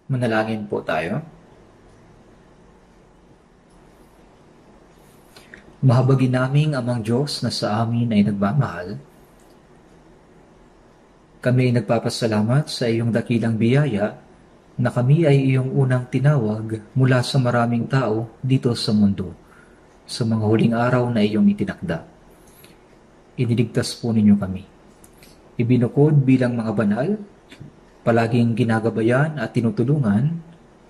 Manalangin po tayo. Mahabagin naming Amang Diyos na sa amin ay nagmamahal, kami ay nagpapasalamat sa iyong dakilang biyaya na kami ay iyong unang tinawag mula sa maraming tao dito sa mundo, sa mga huling araw na iyong itinakda. Iniligtas po ninyo kami. Ibinukod bilang mga banal, palaging ginagabayan at tinutulungan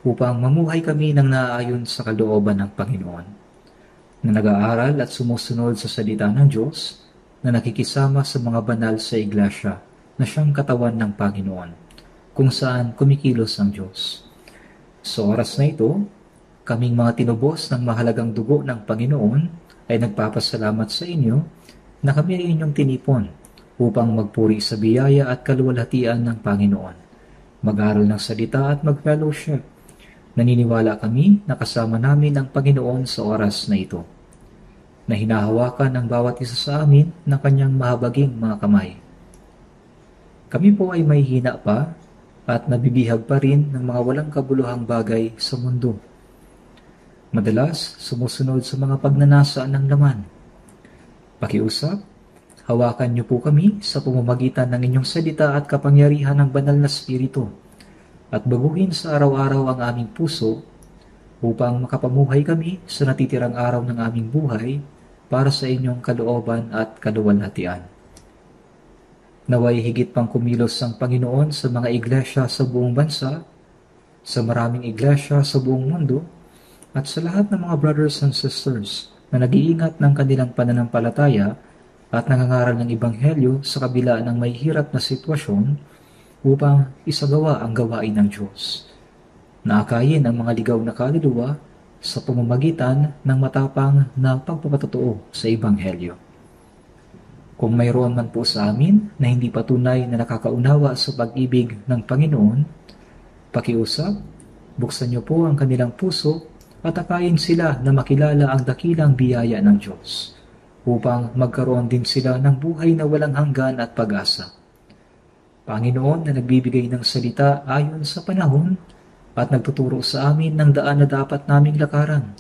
upang mamuhay kami ng naaayon sa kalooban ng Panginoon, na nag-aaral at sumusunod sa salita ng Diyos, na nakikisama sa mga banal sa iglesia na siyang katawan ng Panginoon, kung saan kumikilos ang Diyos. Sa oras na ito, kaming mga tinubos ng mahalagang dugo ng Panginoon ay nagpapasalamat sa inyo na kami ay inyong tinipon upang magpuri sa biyaya at kaluwalhatian ng Panginoon, mag-aral ng salita at mag-fellowship. Naniniwala kami na kasama namin ang Panginoon sa oras na ito, na hinahawakan ng bawat isa sa amin ng kanyang mahabaging mga kamay. Kami po ay may hina pa at nabibihag pa rin ng mga walang kabuluhang bagay sa mundo. Madalas, sumusunod sa mga pagnanasa ng laman. Pakiusap, hawakan niyo po kami sa pamamagitan ng inyong salita at kapangyarihan ng banal na Espiritu, at baguhin sa araw-araw ang aming puso upang makapamuhay kami sa natitirang araw ng aming buhay para sa inyong kalooban at kaluwalhatian. Naway higit pang kumilos ang Panginoon sa mga iglesia sa buong bansa, sa maraming iglesia sa buong mundo, at sa lahat ng mga brothers and sisters na nag-iingat ng kanilang pananampalataya at nangangaral ng Ebanghelyo sa kabila ng may hirap na sitwasyon upang isagawa ang gawain ng Diyos. Naakayin ang mga ligaw na kaluluwa sa pamamagitan ng matapang na pagpapatotoo sa Ebanghelyo. Kung mayroon man po sa amin na hindi patunay na nakakaunawa sa pag-ibig ng Panginoon, pakiusap, buksan niyo po ang kanilang puso at akayin sila na makilala ang dakilang biyaya ng Diyos, upang magkaroon din sila ng buhay na walang hanggan at pag-asa. Panginoon na nagbibigay ng salita ayon sa panahon at nagtuturo sa amin ng daan na dapat naming lakaran,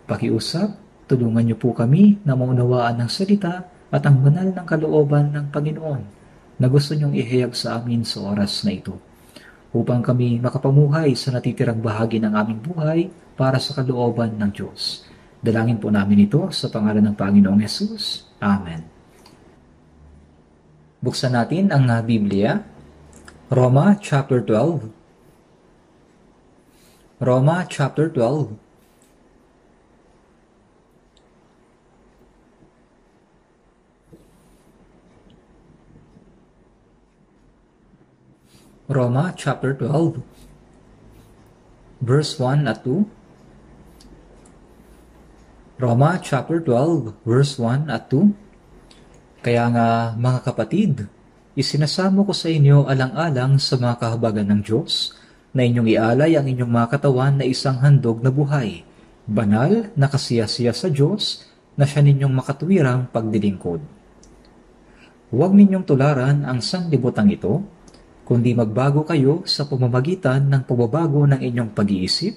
pakiusap, tulungan niyo po kami na maunawaan ng salita at ang banal ng kalooban ng Panginoon na gusto niyong ihayag sa amin sa oras na ito, upang kami makapamuhay sa natitirang bahagi ng aming buhay para sa kalooban ng Diyos. Dalangin po namin ito sa pangalan ng Panginoong Hesus. Amen. Buksan natin ang Biblia. Roma chapter 12. Roma chapter 12. Roma chapter 12, verse 1 at 2. Roma chapter 12, verse 1 at 2. Kaya nga, mga kapatid, isinasamo ko sa inyo alang-alang sa mga kahabagan ng Diyos, na inyong ialay ang inyong mga katawan na isang handog na buhay, banal na kasiyasiya sa Diyos, na siya ninyong makatuwirang pagdilingkod. Huwag ninyong tularan ang sanlibutan ito, kundi magbago kayo sa pamamagitan ng pagbabago ng inyong pag-iisip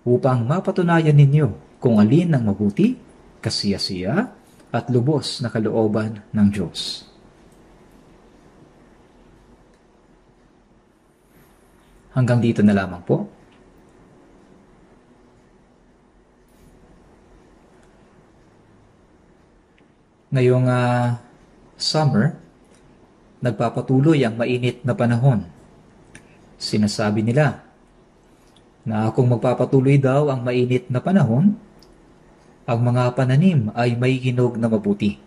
upang mapatunayan ninyo kung alin ang mabuti, kasiyasiya, at lubos na kalooban ng Diyos. Hanggang dito na lamang po. Ngayong summer, nagpapatuloy ang mainit na panahon. Sinasabi nila na kung magpapatuloy daw ang mainit na panahon, ang mga pananim ay may hinog na mabuti.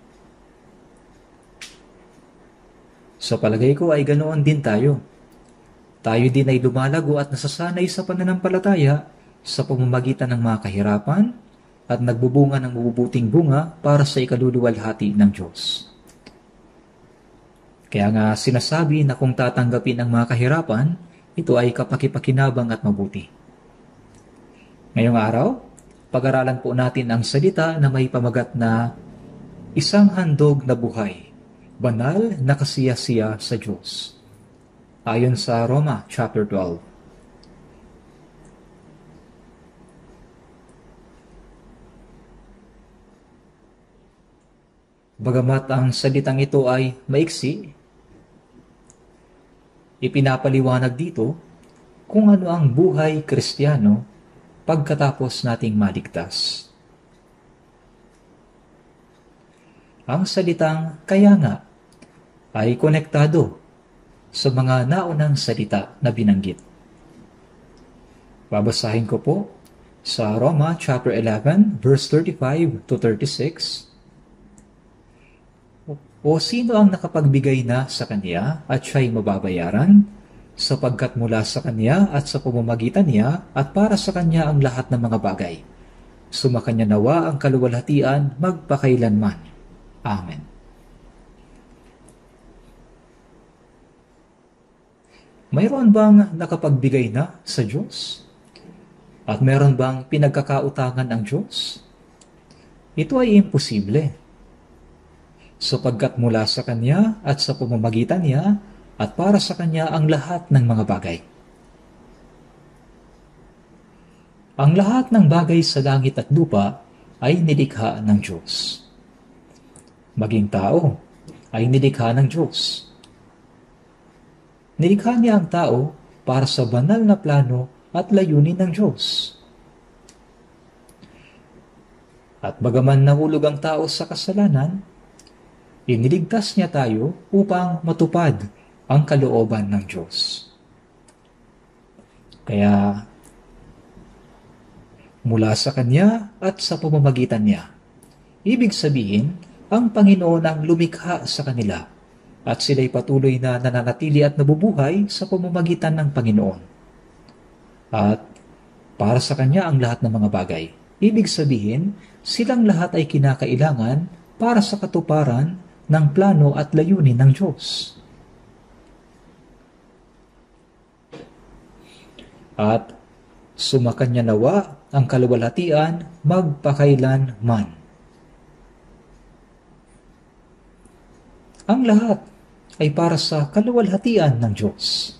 Sa palagay ko ay ganoon din tayo. Tayo din ay lumalago at nasasanay sa pananampalataya sa pamamagitan ng mga kahirapan at nagbubunga ng mabubuting bunga para sa ikaluluwalhati ng Diyos. Kaya nga sinasabi na kung tatanggapin ang mga kahirapan, ito ay kapakipakinabang at mabuti. Ngayong araw, pag-aralan po natin ang salita na may pamagat na isang handog na buhay, banal na kasiyasiya sa Diyos. Ayon sa Roma chapter 12. Bagamat ang salitang ito ay maiksi, ipinapaliwanag dito kung ano ang buhay Kristiyano pagkatapos nating maligtas. Ang salitang kaya nga ay konektado sa mga naunang salita na binanggit. Babasahin ko po sa Roma chapter 11 verse 35 to 36. O sino ang nakapagbigay na sa kanya at siya'y mababayaran, sapagkat mula sa kanya at sa pamamagitan niya at para sa kanya ang lahat ng mga bagay. Sumakanya nawa ang kaluwalhatian magpakailanman. Amen. Mayroon bang nakapagbigay na sa Diyos? At mayroon bang pinagkakautangan ang Diyos? Ito ay imposible, sapagkat mula sa Kanya at sa pamamagitan niya at para sa Kanya ang lahat ng mga bagay. Ang lahat ng bagay sa langit at lupa ay nilikha ng Diyos. Maging tao ay nilikha ng Diyos. Nilikha niya ang tao para sa banal na plano at layunin ng Diyos. At bagaman nahulog ang tao sa kasalanan, iniligtas niya tayo upang matupad ang kalooban ng Diyos. Kaya, mula sa Kanya at sa pamamagitan niya, ibig sabihin, ang Panginoon ang lumikha sa kanila at sila'y patuloy na nananatili at nabubuhay sa pamamagitan ng Panginoon. At para sa Kanya ang lahat ng mga bagay. Ibig sabihin, silang lahat ay kinakailangan para sa katuparan ng plano at layunin ng Diyos. At sumakanya nawa ang kaluwalhatian magpakailanman. Ang lahat ay para sa kaluwalhatian ng Diyos.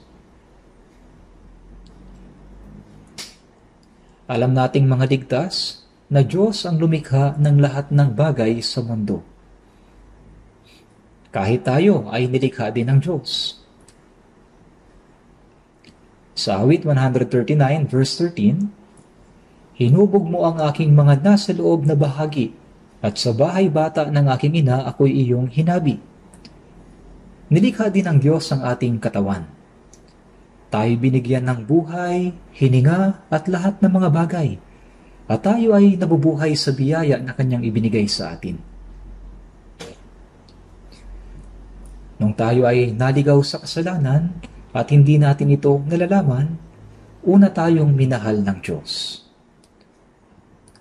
Alam nating mga ligtas na Diyos ang lumikha ng lahat ng bagay sa mundo. Kahit tayo ay nilikha din ng Diyos. Sa awit 139 verse 13, hinubog mo ang aking mga nasa loob na bahagi, at sa bahay bata ng aking ina ako'y iyong hinabi. Nilikha din ng Diyos ang ating katawan. Tayo binigyan ng buhay, hininga at lahat ng mga bagay, at tayo ay nabubuhay sa biyaya na Kanyang ibinigay sa atin. Nung tayo ay naligaw sa kasalanan at hindi natin ito nalalaman, una tayong minahal ng Diyos.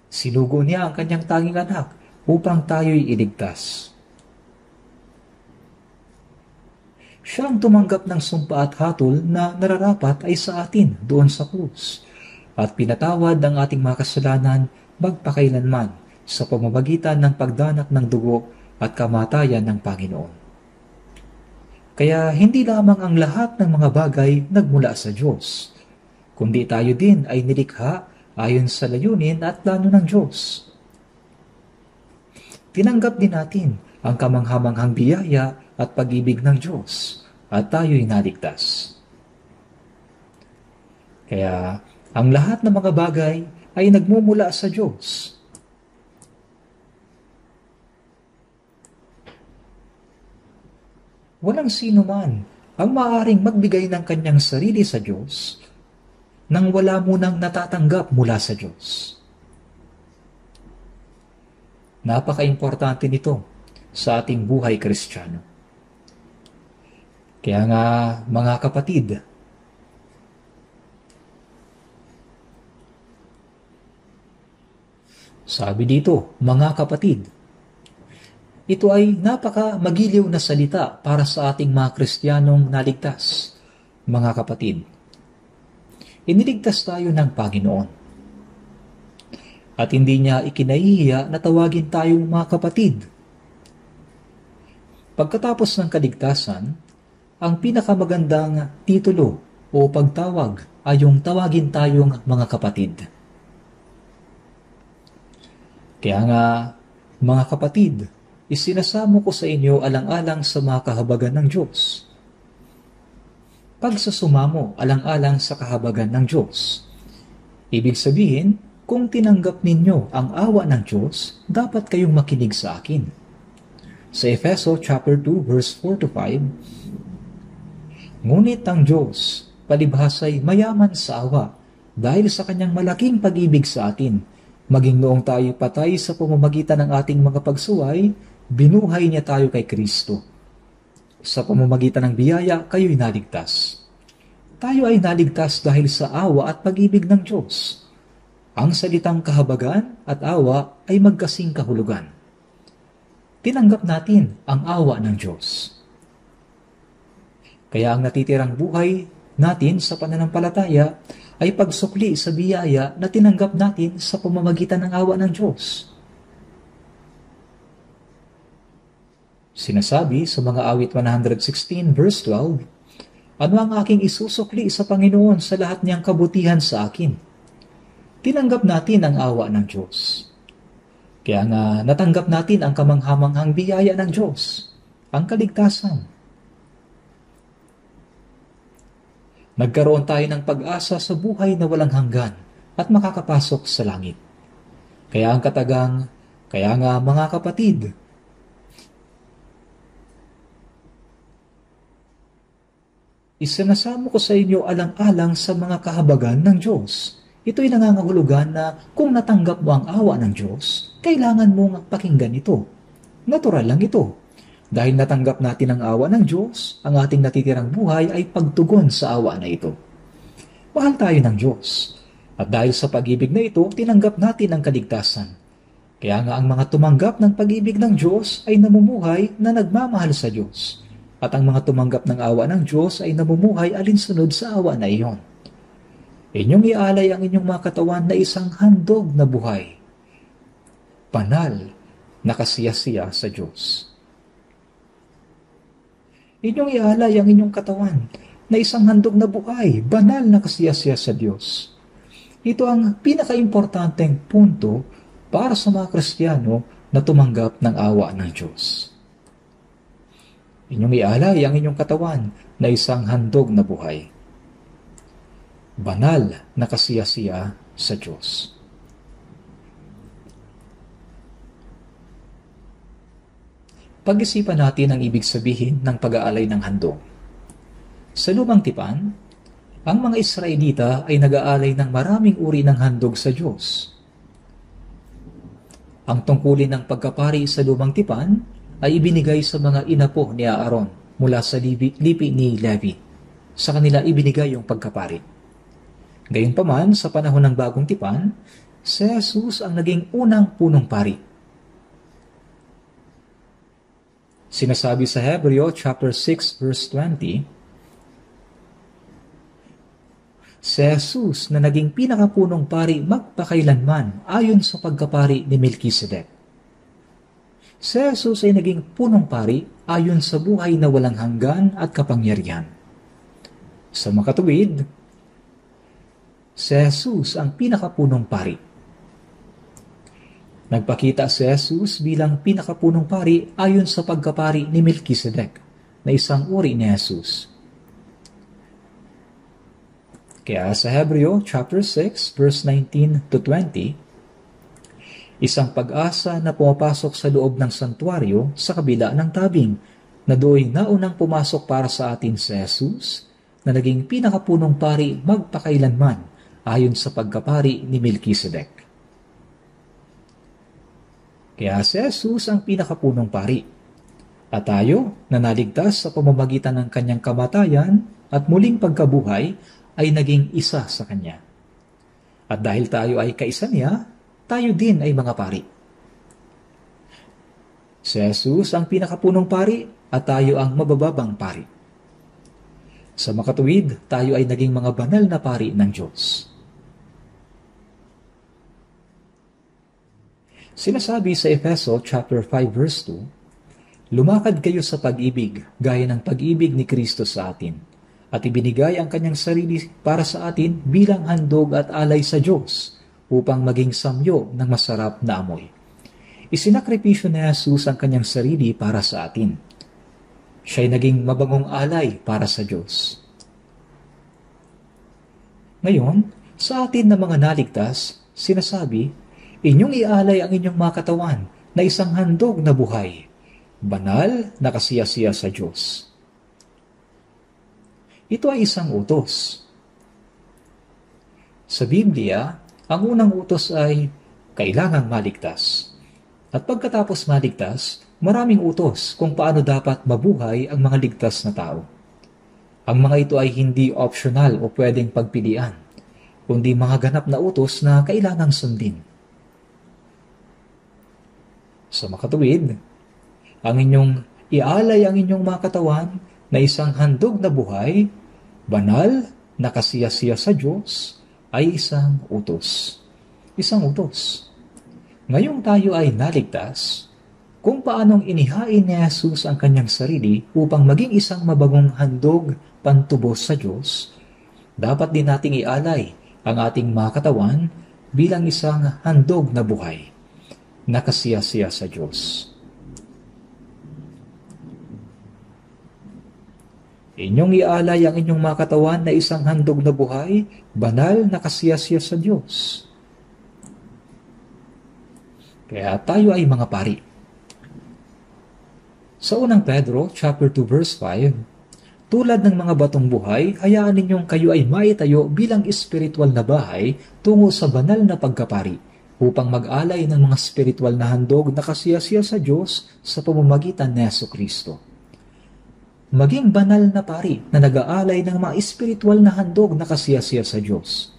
Sinugo niya ang Kanyang tanging anak upang tayo'y iligtas. Siya ang tumanggap ng sumpa at hatol na nararapat ay sa atin doon sa krus, at pinatawad ang ating mga kasalanan magpakailanman sa pamamagitan ng pagdanak ng dugo at kamatayan ng Panginoon. Kaya hindi lamang ang lahat ng mga bagay nagmula sa Diyos, kundi tayo din ay nilikha ayon sa layunin at plano ng Diyos. Tinanggap din natin ang kamanghamanghang biyaya at pag-ibig ng Diyos, at tayo'y naligtas. Kaya ang lahat ng mga bagay ay nagmumula sa Diyos. Walang sino man ang maaaring magbigay ng kanyang sarili sa Diyos nang wala munang natatanggap mula sa Diyos. Napaka-importante nito sa ating buhay Kristiyano. Kaya nga, mga kapatid, sabi dito, mga kapatid, ito ay napaka-magiliw na salita para sa ating mga Kristiyanong naligtas. Mga kapatid, iniligtas tayo ng Panginoon. At hindi niya ikinahihiya na tawagin tayong mga kapatid. Pagkatapos ng kaligtasan, ang pinakamagandang titulo o pagtawag ay yung tawagin tayong mga kapatid. Kaya nga, mga kapatid, Isinasamo ko sa inyo alang-alang sa mga kahabagan ng Diyos. Pagsusumamo alang-alang sa kahabagan ng Diyos. Ibig sabihin, kung tinanggap ninyo ang awa ng Diyos, dapat kayong makinig sa akin. Sa Efeso chapter 2 verse 4 to 5, ngunit ang Diyos, palibhasay mayaman sa awa, dahil sa kanyang malaking pag-ibig sa atin, maging noong tayo patay sa pamamagitan ng ating mga pagsuway, binuhay niya tayo kay Kristo. Sa pamamagitan ng biyaya, kayo'y naligtas. Tayo ay naligtas dahil sa awa at pag-ibig ng Diyos. Ang salitang kahabagan at awa ay magkasing kahulugan. Tinanggap natin ang awa ng Diyos. Kaya ang natitirang buhay natin sa pananampalataya ay pagsukli sa biyaya na tinanggap natin sa pamamagitan ng awa ng Diyos. Sinasabi sa mga awit 116 verse 12, ano ang aking isusukli sa Panginoon sa lahat niyang kabutihan sa akin? Tinanggap natin ang awa ng Diyos. Kaya nga natanggap natin ang kamanghamanghang biyaya ng Diyos, ang kaligtasan. Nagkaroon tayo ng pag-asa sa buhay na walang hanggan at makakapasok sa langit. Kaya ang katagang, kaya nga mga kapatid, isinasamo ko sa inyo alang-alang sa mga kahabagan ng Diyos. Ito'y nangangahulugan na kung natanggap mo ang awa ng Diyos, kailangan mong pakinggan ito. Natural lang ito. Dahil natanggap natin ang awa ng Diyos, ang ating natitirang buhay ay pagtugon sa awa na ito. Mahal tayo ng Diyos. At dahil sa pag-ibig na ito, tinanggap natin ang kaligtasan. Kaya nga ang mga tumanggap ng pag-ibig ng Diyos ay namumuhay na nagmamahal sa Diyos. At ang mga tumanggap ng awa ng Diyos ay namumuhay alinsunod sa awa na iyon. Inyong ialay ang inyong mga katawan na isang handog na buhay. Banal na kasiyasiya sa Diyos. Inyong ialay ang inyong katawan na isang handog na buhay, banal na kasiyasiya sa Diyos. Ito ang pinaka-importanteng punto para sa mga Kristiyano na tumanggap ng awa ng Diyos. Inyong ialay ang inyong katawan na isang handog na buhay. Banal na kasiyasiya sa Diyos. Pag-isipan natin ang ibig sabihin ng pag-aalay ng handog. Sa Lumang Tipan, ang mga Israelita ay nag-aalay ng maraming uri ng handog sa Diyos. Ang tungkulin ng pagkapari sa Lumang Tipan ay ibinigay sa mga inapo ni Aaron mula sa lipi ni Levi. Sa kanila ibinigay yung pagkapari. Gayunpaman, sa panahon ng Bagong Tipan, si Jesus ang naging unang punong pari. Sinasabi sa Hebreo chapter 6 verse 20, si Jesus na naging pinakapunong pari magpakailanman ayon sa pagkapari ni Melchizedek. Si Jesus ay naging punong pari ayon sa buhay na walang hanggan at kapangyarihan. Sa makatuwid, si Jesus ang pinakapunong pari. Nagpakita si Jesus bilang pinakapunong pari ayon sa pagkapari ni Melchizedek, na isang uri ni Jesus. Kaya sa Hebreo chapter 6 verse 19 to 20, isang pag-asa na pumapasok sa loob ng santuaryo sa kabila ng tabing, na do'y naunang pumasok para sa atin si Jesus, na naging pinakapunong pari magpakailanman ayon sa pagkapari ni Melchizedek. Kaya si Jesus ang pinakapunong pari. At tayo, na naligtas sa pamamagitan ng kanyang kamatayan at muling pagkabuhay, ay naging isa sa kanya. At dahil tayo ay kaisa niya, tayo din ay mga pari. Si Jesus ang pinakapunong pari at tayo ang mabababang pari. Sa makatuwid, tayo ay naging mga banal na pari ng Diyos. Sinasabi sa Efeso chapter 5 verse 2, lumakad kayo sa pag-ibig gaya ng pag-ibig ni Kristo sa atin, at ibinigay ang kanyang sarili para sa atin bilang handog at alay sa Diyos, upang maging samyo ng masarap na amoy. Isinakripisyo ni Jesus ang kanyang sarili para sa atin. Siya'y naging mabangong alay para sa Diyos. Ngayon, sa atin na mga naligtas, sinasabi, inyong ialay ang inyong mga katawan na isang handog na buhay, banal na kasiyasiya sa Diyos. Ito ay isang utos. Sa Biblia, ang unang utos ay kailangang maligtas. At pagkatapos maligtas, maraming utos kung paano dapat mabuhay ang mga ligtas na tao. Ang mga ito ay hindi optional o pwedeng pagpilian, kundi mga ganap na utos na kailangang sundin. Sa makatuwid, ang inyong ialay ang inyong mga katawan na isang handog na buhay, banal na kasiyasiya sa Diyos, ay isang utos. Isang utos. Ngayong tayo ay naligtas, kung paanong inihain ni Jesus ang kanyang sarili upang maging isang mabagong handog pantubos sa Diyos, dapat din nating ialay ang ating mga katawan bilang isang handog na buhay, na kasiyasiya sa Diyos. Inyong ialay ang inyong mga katawan na isang handog na buhay, banal na kasiyasiya sa Diyos. Kaya tayo ay mga pari. Sa unang Pedro, chapter 2, verse 5, tulad ng mga batong buhay, hayaan ninyong kayo ay maitayo bilang espiritual na bahay tungo sa banal na pagkapari, upang mag-alay ng mga espiritual na handog na kasiyasiya sa Diyos sa pamamagitan ni Jesucristo. Maging banal na pari na nag-aalay ng mga espiritual na handog na kasiyasiya sa Diyos.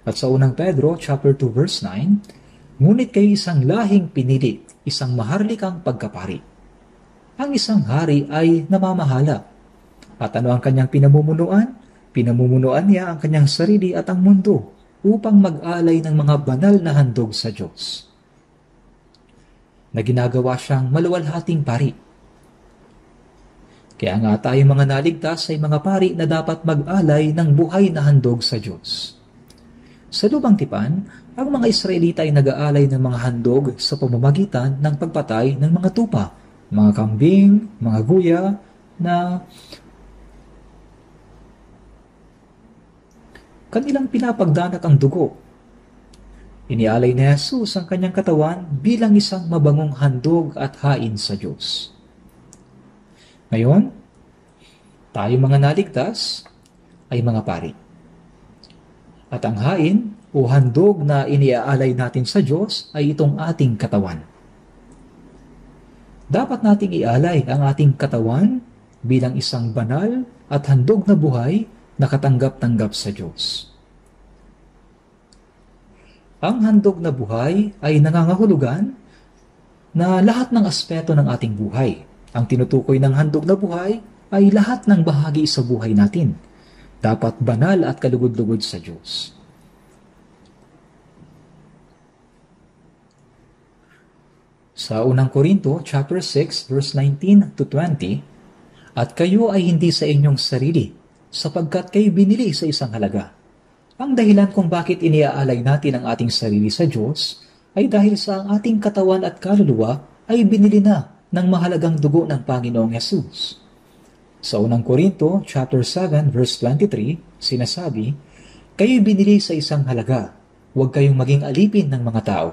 At sa unang Pedro, chapter 2, verse 9, ngunit kayo isang lahing pinili, isang maharlikang pagkapari. Ang isang hari ay namamahala. At ano ang kanyang pinamumunuan? Pinamumunuan niya ang kanyang sarili at ang mundo upang mag-alay ng mga banal na handog sa Diyos. Na ginagawa siyang maluwalhating pari. Kaya nga tayo mga naligtas ay mga pari na dapat mag-alay ng buhay na handog sa Diyos. Sa Lumang Tipan, ang mga Israelita ay nag-aalay ng mga handog sa pamamagitan ng pagpatay ng mga tupa, mga kambing, mga guya, na kanilang pinapagdanak ang dugo. Inialay ni Jesus ang kanyang katawan bilang isang mabangong handog at hain sa Diyos. Ngayon, tayo mga naligtas ay mga pari. At ang hain o handog na iniaalay natin sa Diyos ay itong ating katawan. Dapat nating ialay ang ating katawan bilang isang banal at handog na buhay na katanggap-tanggap sa Diyos. Ang handog na buhay ay nangangahulugan na lahat ng aspeto ng ating buhay. Ang tinutukoy ng handog na buhay ay lahat ng bahagi sa buhay natin. Dapat banal at kalugod-lugod sa Diyos. Sa unang Korinto, chapter 6, verse 19 to 20, at kayo ay hindi sa inyong sarili, sapagkat kayo binili sa isang halaga. Ang dahilan kung bakit iniaalay natin ang ating sarili sa Diyos ay dahil sa ang ating katawan at kaluluwa ay binili na ng mahalagang dugo ng Panginoong Hesus. Sa unang Korinto, chapter 7, verse 23, sinasabi, kayo'y binili sa isang halaga, huwag kayong maging alipin ng mga tao.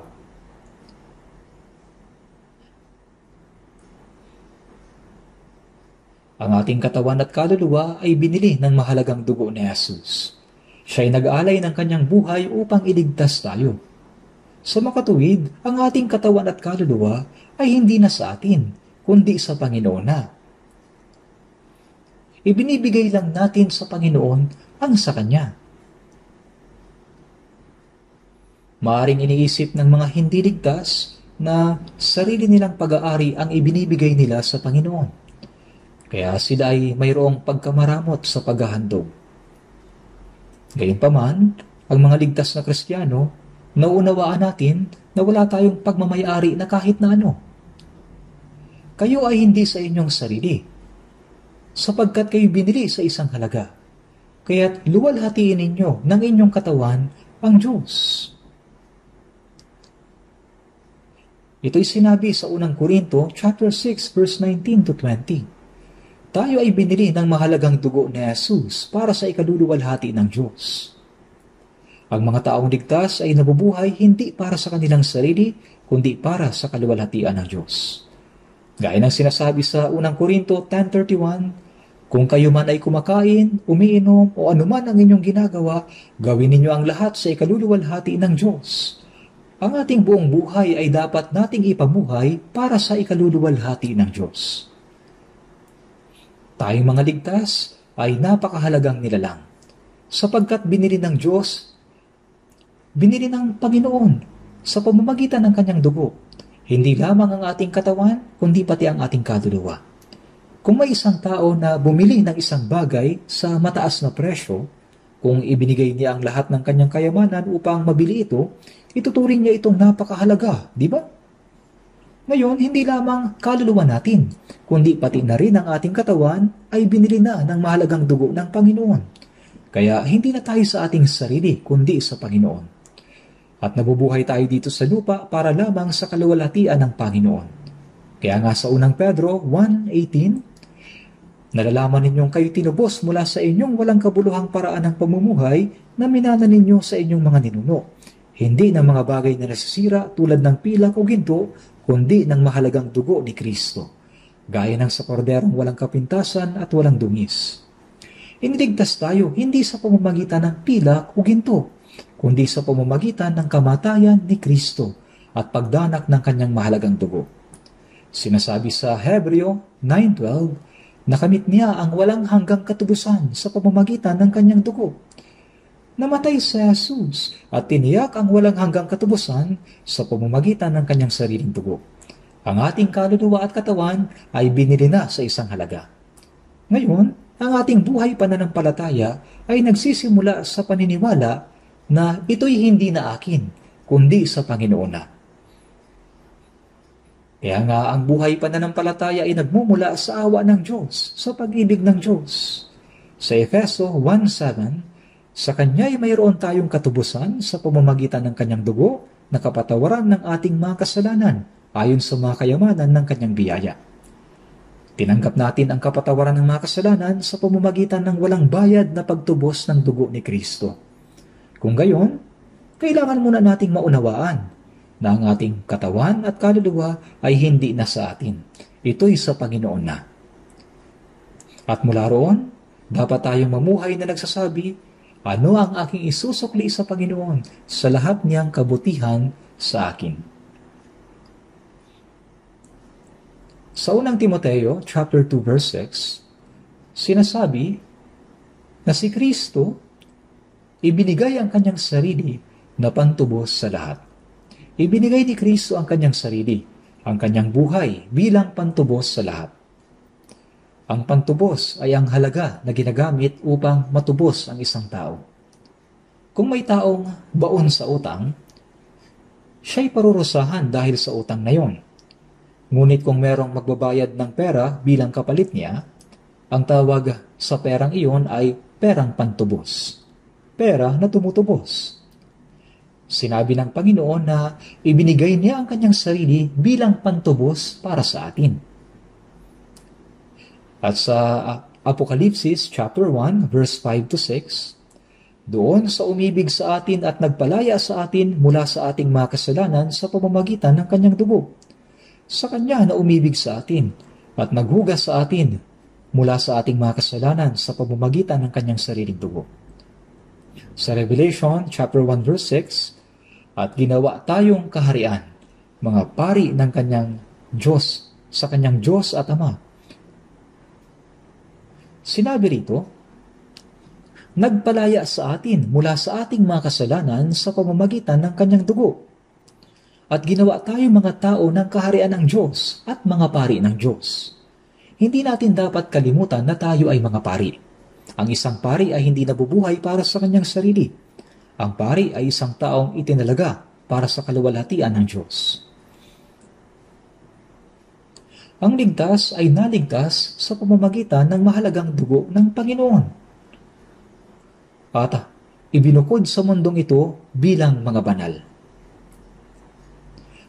Ang ating katawan at kaluluwa ay binili ng mahalagang dugo ni Jesus. Siya'y nag-alay ng kanyang buhay upang iligtas tayo. Sa makatuwid, ang ating katawan at kaluluwa ay hindi na sa atin, kundi sa Panginoon na. Ibinibigay lang natin sa Panginoon ang sa Kanya. Maaring iniisip ng mga hindi ligtas na sarili nilang pag-aari ang ibinibigay nila sa Panginoon. Kaya sila ay mayroong pagkamaramot sa paghahandog. Gayunpaman, ang mga ligtas na Kristiyano, nauunawaan natin na wala tayong pagmamayari na kahit na ano. Kayo ay hindi sa inyong sarili, sapagkat kayo binili sa isang halaga. Kaya't luwalhatiin ninyo ng inyong katawan ang Diyos. Ito'y sinabi sa unang Korinto, chapter 6, verse 19 to 20. Tayo ay binili ng mahalagang dugo ni Jesus para sa ikaluluwalhati ng Diyos. Ang mga taong ligtas ay nabubuhay hindi para sa kanilang sarili, kundi para sa kaluwalhatian ng Diyos. Gaya ng sinasabi sa unang Korinto 10:31, kung kayo man ay kumakain, umiinom, o anuman ang inyong ginagawa, gawin ninyo ang lahat sa ikaluluwalhati ng Diyos. Ang ating buong buhay ay dapat nating ipamuhay para sa ikaluluwalhati ng Diyos. Tayong mga ligtas ay napakahalagang nilalang, sapagkat binili ng Diyos, binili ng Panginoon sa pamamagitan ng kanyang dugo, hindi lamang ang ating katawan, kundi pati ang ating kaluluwa. Kung may isang tao na bumili ng isang bagay sa mataas na presyo, kung ibinigay niya ang lahat ng kanyang kayamanan upang mabili ito, ituturing niya itong napakahalaga, di ba? Ngayon, hindi lamang kaluluwa natin, kundi pati na rin ang ating katawan ay binili na ng mahalagang dugo ng Panginoon. Kaya hindi na tayo sa ating sarili, kundi sa Panginoon. At nabubuhay tayo dito sa lupa para lamang sa kaluwalhatian ng Panginoon. Kaya nga sa unang Pedro 1:18, nalalaman ninyong kayo tinubos mula sa inyong walang kabuluhang paraan ng pamumuhay na minana ninyo sa inyong mga ninuno. Hindi ng mga bagay na nasisira tulad ng pilak o ginto, kundi ng mahalagang dugo ni Kristo, gaya ng sa korderong walang kapintasan at walang dungis. Iniligtas tayo hindi sa pamamagitan ng pilak o ginto, kundi sa pamamagitan ng kamatayan ni Kristo at pagdanak ng kanyang mahalagang dugo. Sinasabi sa Hebreo 9:12, nakamit niya ang walang hanggang katubusan sa pamamagitan ng kanyang dugo. Namatay si Jesus at tiniyak ang walang hanggang katubusan sa pamamagitan ng kanyang sariling dugo. Ang ating kaluluwa at katawan ay binili na sa isang halaga. Ngayon, ang ating buhay pananampalataya ay nagsisimula sa paniniwala na ito'y hindi na akin, kundi sa Panginoon na. Kaya nga ang buhay pananampalataya ay nagmumula sa awa ng Diyos, sa pag-ibig ng Diyos. Sa Efeso 1:7, sa Kanya'y mayroon tayong katubusan sa pamamagitan ng Kanyang dugo na kapatawaran ng ating mga kasalanan ayon sa mga kayamanan ng Kanyang biyaya. Tinanggap natin ang kapatawaran ng mga kasalanan sa pamamagitan ng walang bayad na pagtubos ng dugo ni Kristo. Kung gayon, kailangan muna nating maunawaan na ang ating katawan at kaluluwa ay hindi na sa atin. Ito'y sa Panginoon na. At mula roon, dapat tayong mamuhay na nagsasabi, ano ang aking isusukli sa Panginoon sa lahat niyang kabutihan sa akin? Sa unang Timoteo, chapter 2, verse 6, sinasabi na si Kristo ibinigay ang kanyang sarili na pantubos sa lahat. Ibinigay ni Kristo ang kanyang sarili, ang kanyang buhay bilang pantubos sa lahat. Ang pantubos ay ang halaga na ginagamit upang matubos ang isang tao. Kung may taong baon sa utang, siya'y parurusahan dahil sa utang na yon. Ngunit kung merong magbabayad ng pera bilang kapalit niya, ang tawag sa perang iyon ay perang pantubos. Pera na tumutubos. Sinabi ng Panginoon na ibinigay niya ang kanyang sarili bilang pantubos para sa atin. At sa Apokalipsis chapter 1 verse 5 to 6, doon sa umibig sa atin at nagpalaya sa atin mula sa ating mga kasalanan sa pamamagitan ng kanyang dugo. Sa kanya na umibig sa atin at naghugas sa atin mula sa ating mga kasalanan sa pamamagitan ng kanyang sariling dugo. Sa Revelation chapter 1 verse 6, at ginawa tayong kaharian, mga pari ng kanyang Diyos, sa kanyang Diyos at Ama. Sinabi rito, nagpalaya sa atin mula sa ating mga kasalanan sa pamamagitan ng kanyang dugo. At ginawa tayo mga tao ng kaharian ng Diyos at mga pari ng Diyos. Hindi natin dapat kalimutan na tayo ay mga pari. Ang isang pari ay hindi nabubuhay para sa kanyang sarili. Ang pari ay isang taong itinalaga para sa kaluwalhatian ng Diyos. Ang ligtas ay naligtas sa pamamagitan ng mahalagang dugo ng Panginoon. At ibinukod sa mundong ito bilang mga banal.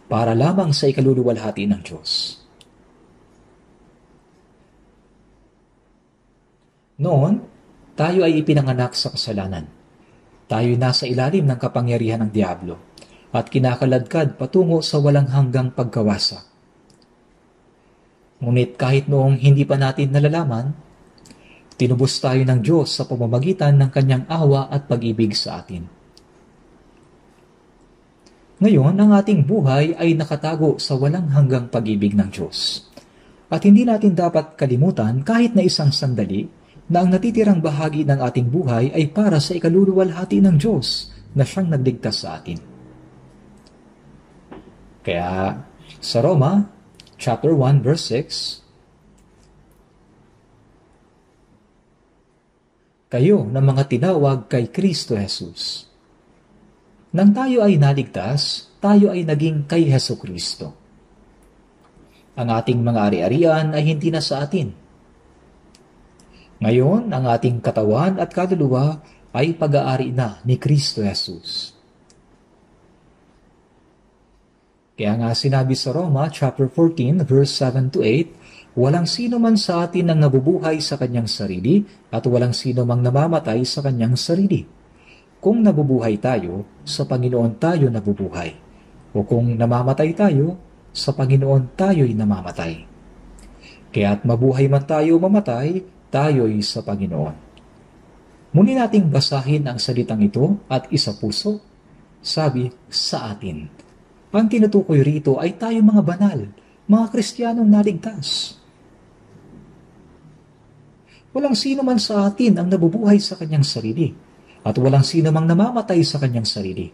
para lamang sa ikaluluwalhati ng Diyos. Noon, tayo ay ipinanganak sa kasalanan. Tayo ay nasa ilalim ng kapangyarihan ng Diablo at kinakaladkad patungo sa walang hanggang pagkawasa. Ngunit kahit noong hindi pa natin nalalaman, tinubos tayo ng Diyos sa pamamagitan ng kanyang awa at pag-ibig sa atin. Ngayon, ang ating buhay ay nakatago sa walang hanggang pag-ibig ng Diyos. At hindi natin dapat kalimutan kahit na isang sandali na ang natitirang bahagi ng ating buhay ay para sa ikaluluwalhati ng Diyos na siyang nagligtas sa atin. Kaya sa Roma, chapter 1, verse 6, kayo na mga tinawag kay Kristo Jesus. Nang tayo ay naligtas, tayo ay naging kay Hesus Kristo. Ang ating mga ari-arian ay hindi na sa atin. Ngayon, ang ating katawan at kaluluwa ay pag-aari na ni Kristo Jesus. Kaya nga sinabi sa Roma, chapter 14, verse 7 to 8, walang sino man sa atin ang nabubuhay sa kanyang sarili at walang sino mang namamatay sa kanyang sarili. Kung nabubuhay tayo, sa Panginoon tayo nabubuhay. O kung namamatay tayo, sa Panginoon tayo'y namamatay. Kaya't mabuhay man tayo mamatay, tayo'y sa Panginoon. Muli nating basahin ang salitang ito at isapuso. Sabi, sa atin. Ang tinutukoy rito ay tayo mga banal, mga Kristiyanong naligtas. Walang sino man sa atin ang nabubuhay sa kanyang sarili, at walang sino mang namamatay sa kanyang sarili.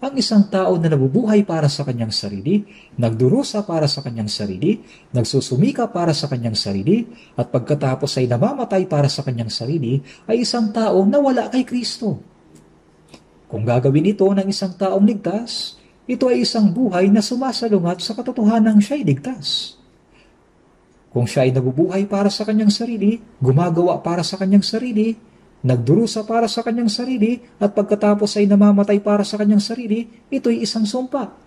Ang isang tao na nabubuhay para sa kanyang sarili, nagdurusa para sa kanyang sarili, nagsusumika para sa kanyang sarili, at pagkatapos ay namamatay para sa kanyang sarili, ay isang tao na wala kay Kristo. Kung gagawin ito ng isang taong ligtas, ito ay isang buhay na sumasalungat sa katotohanan siya'y ligtas. Kung siya ay nabubuhay para sa kanyang sarili, gumagawa para sa kanyang sarili, nagdurusa para sa kanyang sarili, at pagkatapos ay namamatay para sa kanyang sarili, ito'y isang sumpa.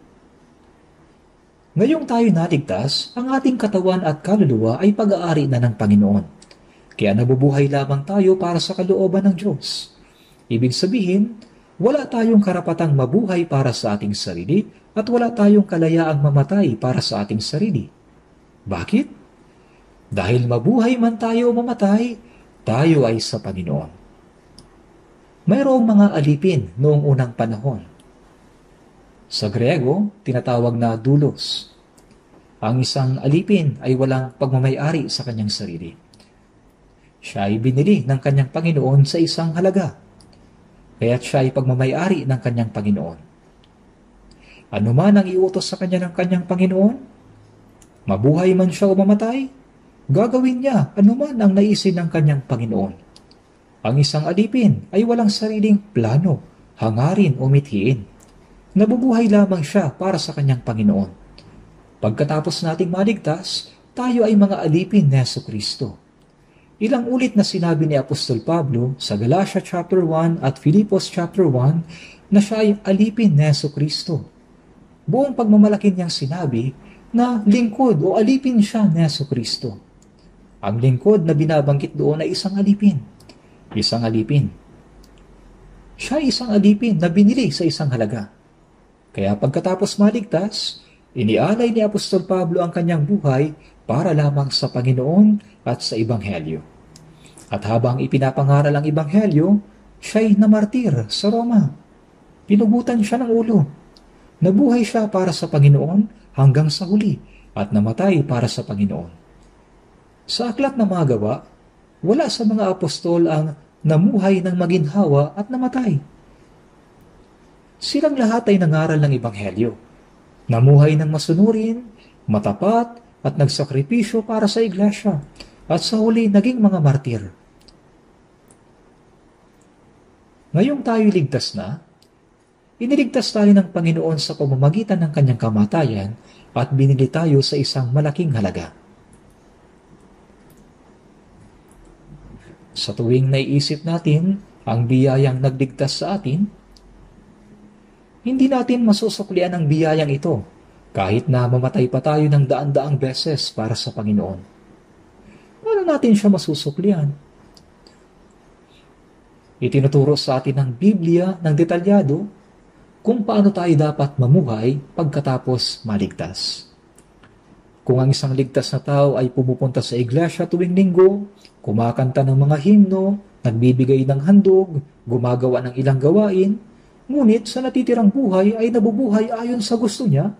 Ngayong tayo naligtas, ang ating katawan at kaluluwa ay pag-aari na ng Panginoon. Kaya nabubuhay lamang tayo para sa kalooban ng Diyos. Ibig sabihin, wala tayong karapatang mabuhay para sa ating sarili at wala tayong kalayaang mamatay para sa ating sarili. Bakit? Dahil mabuhay man tayo o mamatay, tayo ay sa Panginoon. Mayroong mga alipin noong unang panahon. Sa Grego, tinatawag na doulos. Ang isang alipin ay walang pagmamayari sa kanyang sarili. Siya ay binili ng kanyang Panginoon sa isang halaga, kaya't siya ay pagmamayari ng kanyang Panginoon. Ano man ang iutos sa kanya ng kanyang Panginoon, mabuhay man siya o mamatay, gagawin niya anuman ang naisin ng kanyang Panginoon. Ang isang alipin ay walang sariling plano, hangarin o mithiin. Nabubuhay lamang siya para sa kanyang Panginoon. Pagkatapos nating maligtas, tayo ay mga alipin ni Jesucristo. Ilang ulit na sinabi ni Apostol Pablo sa Galatia chapter 1 at Filipos chapter 1 na siya ay alipin ni Jesucristo. Buong pagmamalaki niyang sinabi na lingkod o alipin siya ni Jesucristo. Ang lingkod na binabanggit doon ay isang alipin. Isang alipin. Siya ay isang alipin na binili sa isang halaga. Kaya pagkatapos maligtas, inialay ni Apostol Pablo ang kanyang buhay para lamang sa Panginoon at sa Ebanghelyo. At habang ipinapangaral ang Ebanghelyo, siya'y namartir sa Roma. Pinugutan siya ng ulo. Nabuhay siya para sa Panginoon hanggang sa huli at namatay para sa Panginoon. Sa aklat ng mga gawa, wala sa mga apostol ang namuhay ng maginhawa at namatay. Silang lahat ay nangaral ng Ebanghelyo. Namuhay ng masunurin, matapat, at nagsakripisyo para sa iglesia, at sa huli naging mga martir. Ngayong tayo ligtas na, iniligtas tayo ng Panginoon sa pamamagitan ng kanyang kamatayan at binili tayo sa isang malaking halaga. Sa tuwing naiisip natin ang biyayang nagligtas sa atin, hindi natin masusuklian ang biyayang ito Kahit na mamatay pa tayo ng daan-daang beses para sa Panginoon, paano natin siya masusuklian? Itinuturo sa atin ng Biblia ng detalyado kung paano tayo dapat mamuhay pagkatapos maligtas. Kung ang isang ligtas na tao ay pumupunta sa iglesia tuwing linggo, kumakanta ng mga himno, nagbibigay ng handog, gumagawa ng ilang gawain, ngunit sa natitirang buhay ay nabubuhay ayon sa gusto niya,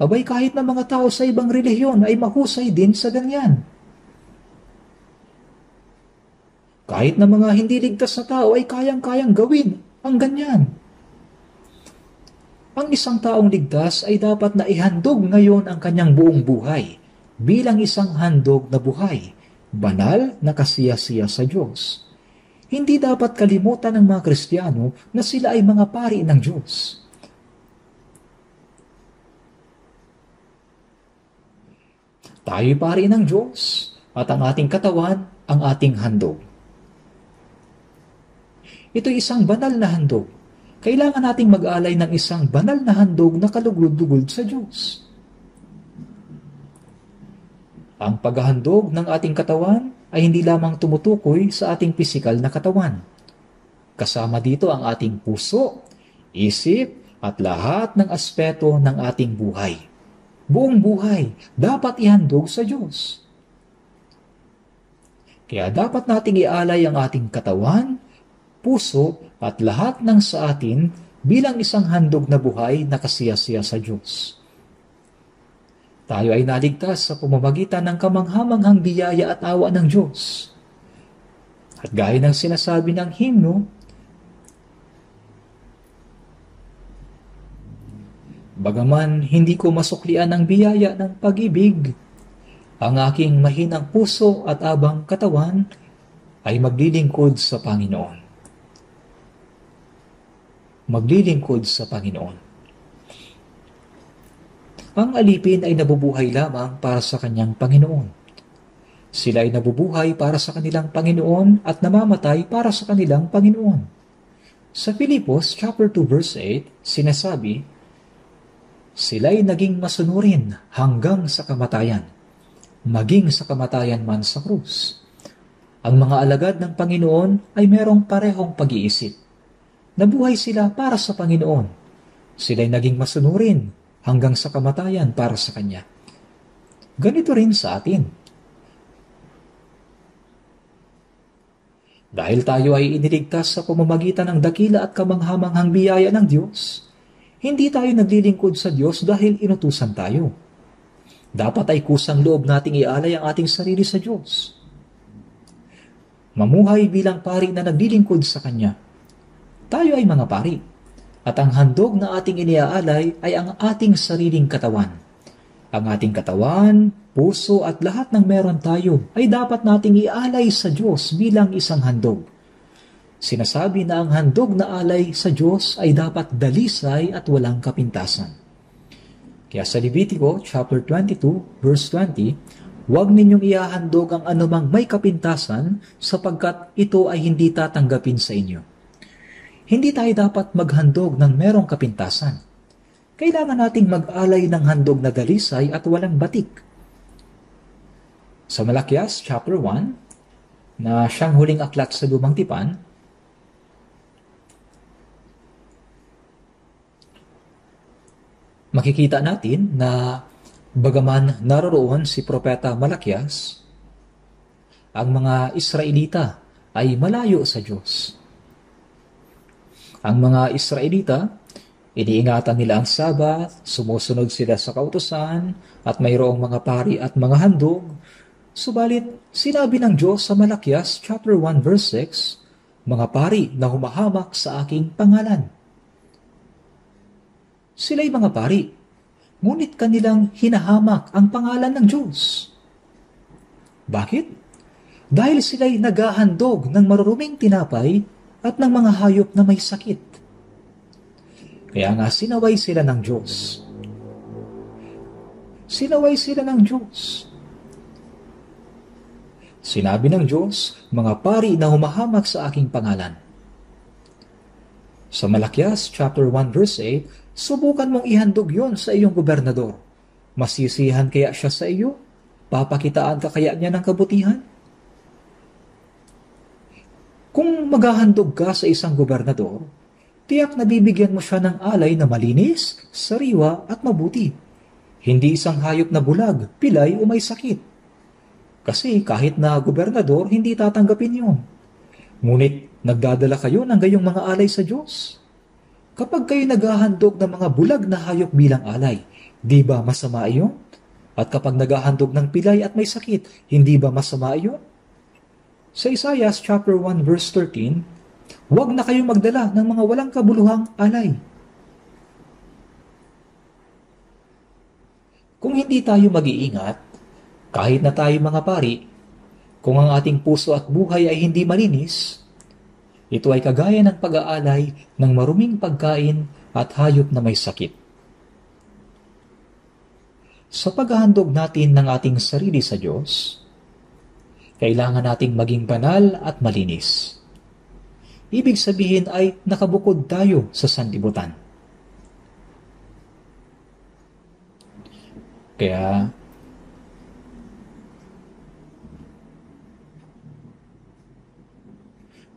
abay kahit na mga tao sa ibang relihiyon ay mahusay din sa ganyan. Kahit na mga hindi ligtas na tao ay kayang-kayang gawin ang ganyan. Ang isang taong ligtas ay dapat na ihandog ngayon ang kanyang buong buhay bilang isang handog na buhay, banal na kasiyasiya sa Diyos. Hindi dapat kalimutan ng mga Kristiyano na sila ay mga pari ng Diyos. Tayo'y pari ng Diyos at ang ating katawan ang ating handog. Ito'y isang banal na handog. Kailangan nating mag-alay ng isang banal na handog na kalugod-lugod sa Diyos. Ang paghahandog ng ating katawan ay hindi lamang tumutukoy sa ating pisikal na katawan. Kasama dito ang ating puso, isip, at lahat ng aspeto ng ating buhay. Buong buhay dapat ihandog sa Diyos. Kaya dapat nating ialay ang ating katawan, puso, at lahat ng sa atin bilang isang handog na buhay na kasiyasiya sa Diyos. Tayo ay naligtas sa pamamagitan ng kamanghamanghang biyaya at awa ng Diyos. At gaya ng sinasabi ng himno, bagaman hindi ko masuklian ang biyaya ng pag-ibig, ang aking mahinang puso at abang katawan ay maglilingkod sa Panginoon. Maglilingkod sa Panginoon. Ang alipin ay nabubuhay lamang para sa kanyang Panginoon. Sila ay nabubuhay para sa kanilang Panginoon at namamatay para sa kanilang Panginoon. Sa Filipos chapter 2 verse 8, sinasabi, sila'y naging masunurin hanggang sa kamatayan, maging sa kamatayan man sa krus. Ang mga alagad ng Panginoon ay merong parehong pag-iisip. Nabuhay sila para sa Panginoon. Sila'y naging masunurin hanggang sa kamatayan para sa Kanya. Ganito rin sa atin. Dahil tayo ay iniligtas sa pamamagitan ng dakila at kamanghamanghang biyaya ng Diyos, hindi tayo naglilingkod sa Diyos dahil inutusan tayo. Dapat ay kusang loob nating ialay ang ating sarili sa Diyos. Mamuhay bilang pari na naglilingkod sa Kanya. Tayo ay mga pari, at ang handog na ating iniaalay ay ang ating sariling katawan. Ang ating katawan, puso at lahat ng meron tayo ay dapat nating ialay sa Diyos bilang isang handog. Sinasabi na ang handog na alay sa Diyos ay dapat dalisay at walang kapintasan. Kaya sa Levitico chapter 22 verse 20, huwag ninyong iahandog ang anumang may kapintasan sapagkat ito ay hindi tatanggapin sa inyo. Hindi tayo dapat maghandog ng merong kapintasan. Kailangan nating mag-alay ng handog na dalisay at walang batik. Sa Malakias chapter 1, na siyang huling aklat sa Lumang Tipan, makikita natin na bagaman naroroon si Propeta Malakias, ang mga Israelita ay malayo sa Diyos. Ang mga Israelita, iniingatan nila ang Sabat, sumusunod sila sa kautusan, at mayroong mga pari at mga handog. Subalit, sinabi ng Diyos sa Malakias chapter 1 verse 6, mga pari na humahamak sa aking pangalan. Sila'y mga pari, ngunit kanilang hinahamak ang pangalan ng Diyos. Bakit? Dahil sila'y naghahandog ng maruruming tinapay at ng mga hayop na may sakit. Kaya nga sinaway sila ng Diyos. Sinaway sila ng Diyos. Sinabi ng Diyos, mga pari na humahamak sa aking pangalan. Sa Malakias chapter 1 verse 8, subukan mong ihandog yon sa iyong gobernador. Masisihan kaya siya sa iyo? Papakitaan ka kaya niya ng kabutihan? Kung maghahandog ka sa isang gobernador, tiyak na bibigyan mo siya ng alay na malinis, sariwa at mabuti. Hindi isang hayop na bulag, pilay o may sakit. Kasi kahit na gobernador, hindi tatanggapin yun. Ngunit nagdadala kayo ng gayong mga alay sa Diyos. Kapag kayo naghahandog ng mga bulag na hayop bilang alay, di ba masama iyon? At kapag naghahandog ng pilay at may sakit, hindi ba masama iyon? Sa Isaiah chapter 1 verse 13, huwag na kayong magdala ng mga walang kabuluhang alay. Kung hindi tayo mag-iingat, kahit na tayo mga pari, kung ang ating puso at buhay ay hindi malinis, ito ay kagaya ng pag-aalay ng maruming pagkain at hayop na may sakit. Sa paghahandog natin ng ating sarili sa Diyos, kailangan nating maging banal at malinis. Ibig sabihin ay nakabukod tayo sa sanlibutan. Kaya,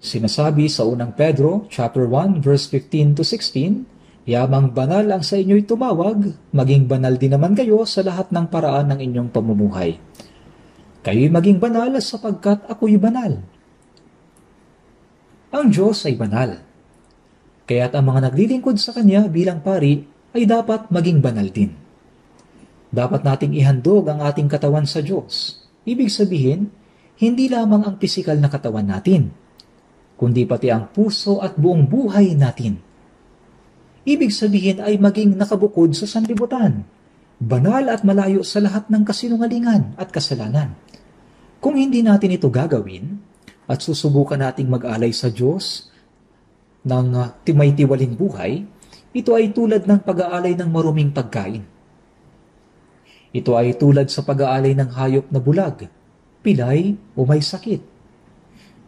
sinasabi sa unang Pedro, chapter 1, verse 15 to 16, yamang banal ang sa inyo'y tumawag, maging banal din naman kayo sa lahat ng paraan ng inyong pamumuhay. Kayo'y maging banal sapagkat ako'y banal. Ang Diyos ay banal. Kaya't ang mga naglilingkod sa Kanya bilang pari ay dapat maging banal din. Dapat nating ihandog ang ating katawan sa Diyos. Ibig sabihin, hindi lamang ang pisikal na katawan natin, kundi pati ang puso at buong buhay natin. Ibig sabihin ay maging nakabukod sa sanlibutan, banal at malayo sa lahat ng kasinungalingan at kasalanan. Kung hindi natin ito gagawin at susubukan nating mag-alay sa Diyos ng may tiwaling buhay, ito ay tulad ng pag-aalay ng maruming pagkain. Ito ay tulad sa pag-aalay ng hayop na bulag, pilay o may sakit.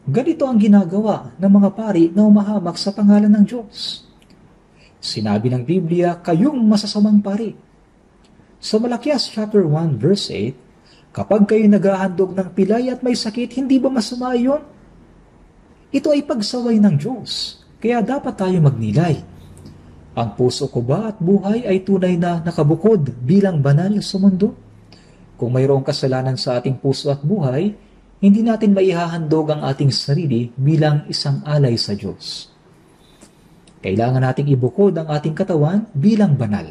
Ganito ang ginagawa ng mga pari na umahamak sa pangalan ng Diyos. Sinabi ng Biblia, kayong masasamang pari. Sa Malakias chapter 1 verse 8, kapag kayo naghahandog ng pilay at may sakit, hindi ba masama iyon? Ito ay pagsaway ng Diyos, kaya dapat tayo magnilay. Ang puso ko ba at buhay ay tunay na nakabukod bilang banal sa mundo? Kung mayroong kasalanan sa ating puso at buhay, hindi natin maihahandog ang ating sarili bilang isang alay sa Diyos. Kailangan nating ibukod ang ating katawan bilang banal.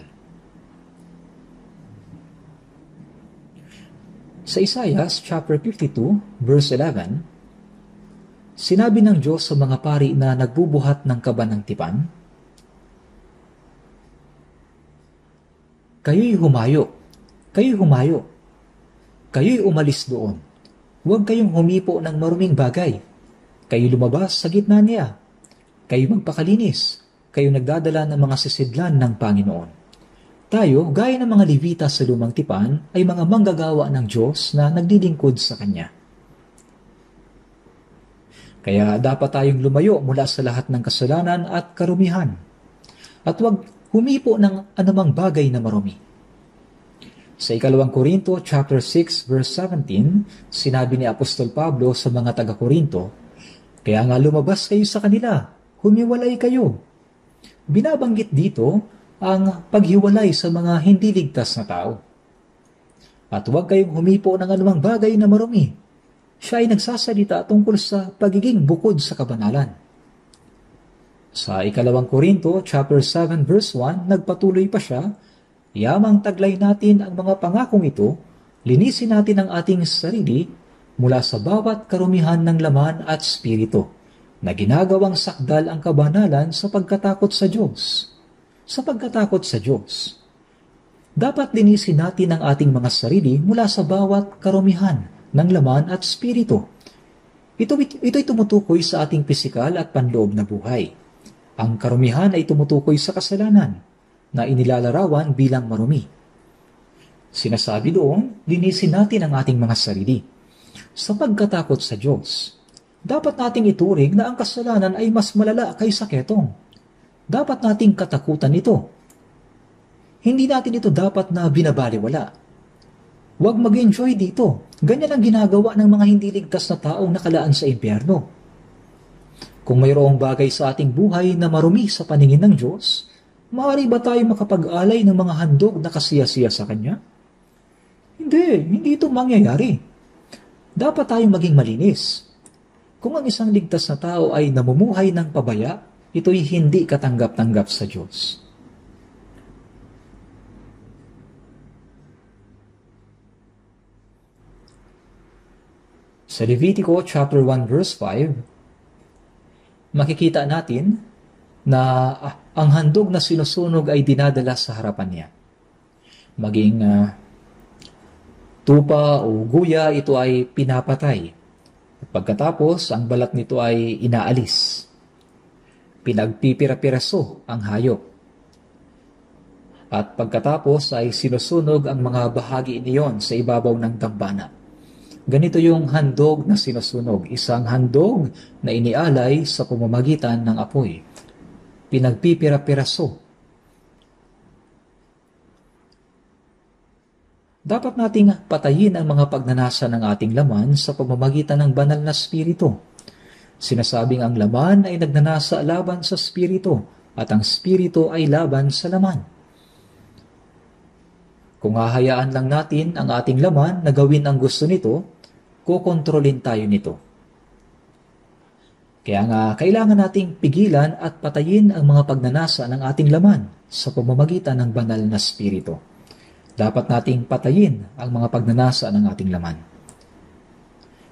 Sa Isaiah chapter 52, verse 11, sinabi ng Diyos sa mga pari na nagbubuhat ng kaba ng tipan, kayo'y humayo, kayo'y umalis doon. Huwag kayong humipo ng maruming bagay. Kayo lumabas sa gitna niya. Kayo magpakalinis. Kayo nagdadala ng mga sisidlan ng Panginoon. Tayo, gaya ng mga Levita sa lumang tipan, ay mga manggagawa ng Diyos na naglilingkod sa Kanya. Kaya dapat tayong lumayo mula sa lahat ng kasalanan at karumihan. At huwag humipo ng anumang bagay na marumi. Sa 2 Korinto chapter 6 verse 17, sinabi ni Apostol Pablo sa mga taga-Korinto, kaya nga lumabas kayo sa kanila, humiwalay kayo. Binabanggit dito ang paghiwalay sa mga hindi ligtas na tao. At huwag kayong humipo ng anumang bagay na marumi. Siya ay nagsasalita tungkol sa pagiging bukod sa kabanalan. Sa 2 Korinto chapter 7 verse 1, nagpatuloy pa siya, yamang taglay natin ang mga pangakong ito, linisin natin ang ating sarili mula sa bawat karumihan ng laman at spirito, na ginagawang sakdal ang kabanalan sa pagkatakot sa Diyos. Sa pagkatakot sa Diyos. Dapat linisin natin ang ating mga sarili mula sa bawat karumihan ng laman at spirito. Ito'y tumutukoy sa ating pisikal at panloob na buhay. Ang karumihan ay tumutukoy sa kasalanan na inilalarawan bilang marumi. Sinasabi doon, linisin natin ang ating mga sarili. Sa pagkatakot sa Diyos, dapat nating ituring na ang kasalanan ay mas malala kaysa ketong. dapat nating katakutan ito. Hindi natin ito dapat na binabaliwala. Huwag mag-enjoy dito. Ganyan ang ginagawa ng mga hindi ligtas na taong nakalaan sa impyerno. Kung mayroong bagay sa ating buhay na marumi sa paningin ng Diyos, maaari ba tayo makapag-alay ng mga handog na kasiyasiya sa Kanya? Hindi ito mangyayari. Dapat tayong maging malinis. Kung ang isang ligtas na tao ay namumuhay ng pabaya, ito'y hindi katanggap-tanggap sa Diyos. Sa Levitico chapter 1 verse 5, makikita natin na ang handog na sinusunog ay dinadala sa harapan niya. Maging tupa o guya, ito ay pinapatay. At pagkatapos, ang balat nito ay inaalis. Pinagpipira-piraso ang hayop. At pagkatapos ay sinusunog ang mga bahagi niyon sa ibabaw ng dambana. Ganito yung handog na sinusunog, isang handog na inialay sa pamamagitan ng apoy. Pinagpipira-piraso. Dapat nating patayin ang mga pagnanasa ng ating laman sa pamamagitan ng banal na spirito. Sinasabing ang laman ay nagnanasa laban sa spirito at ang spirito ay laban sa laman. Kung hahayaan lang natin ang ating laman na gawin ang gusto nito, kukontrolin tayo nito. Kaya nga, kailangan nating pigilan at patayin ang mga pagnanasa ng ating laman sa pamamagitan ng banal na spirito. Dapat nating patayin ang mga pagnanasa ng ating laman.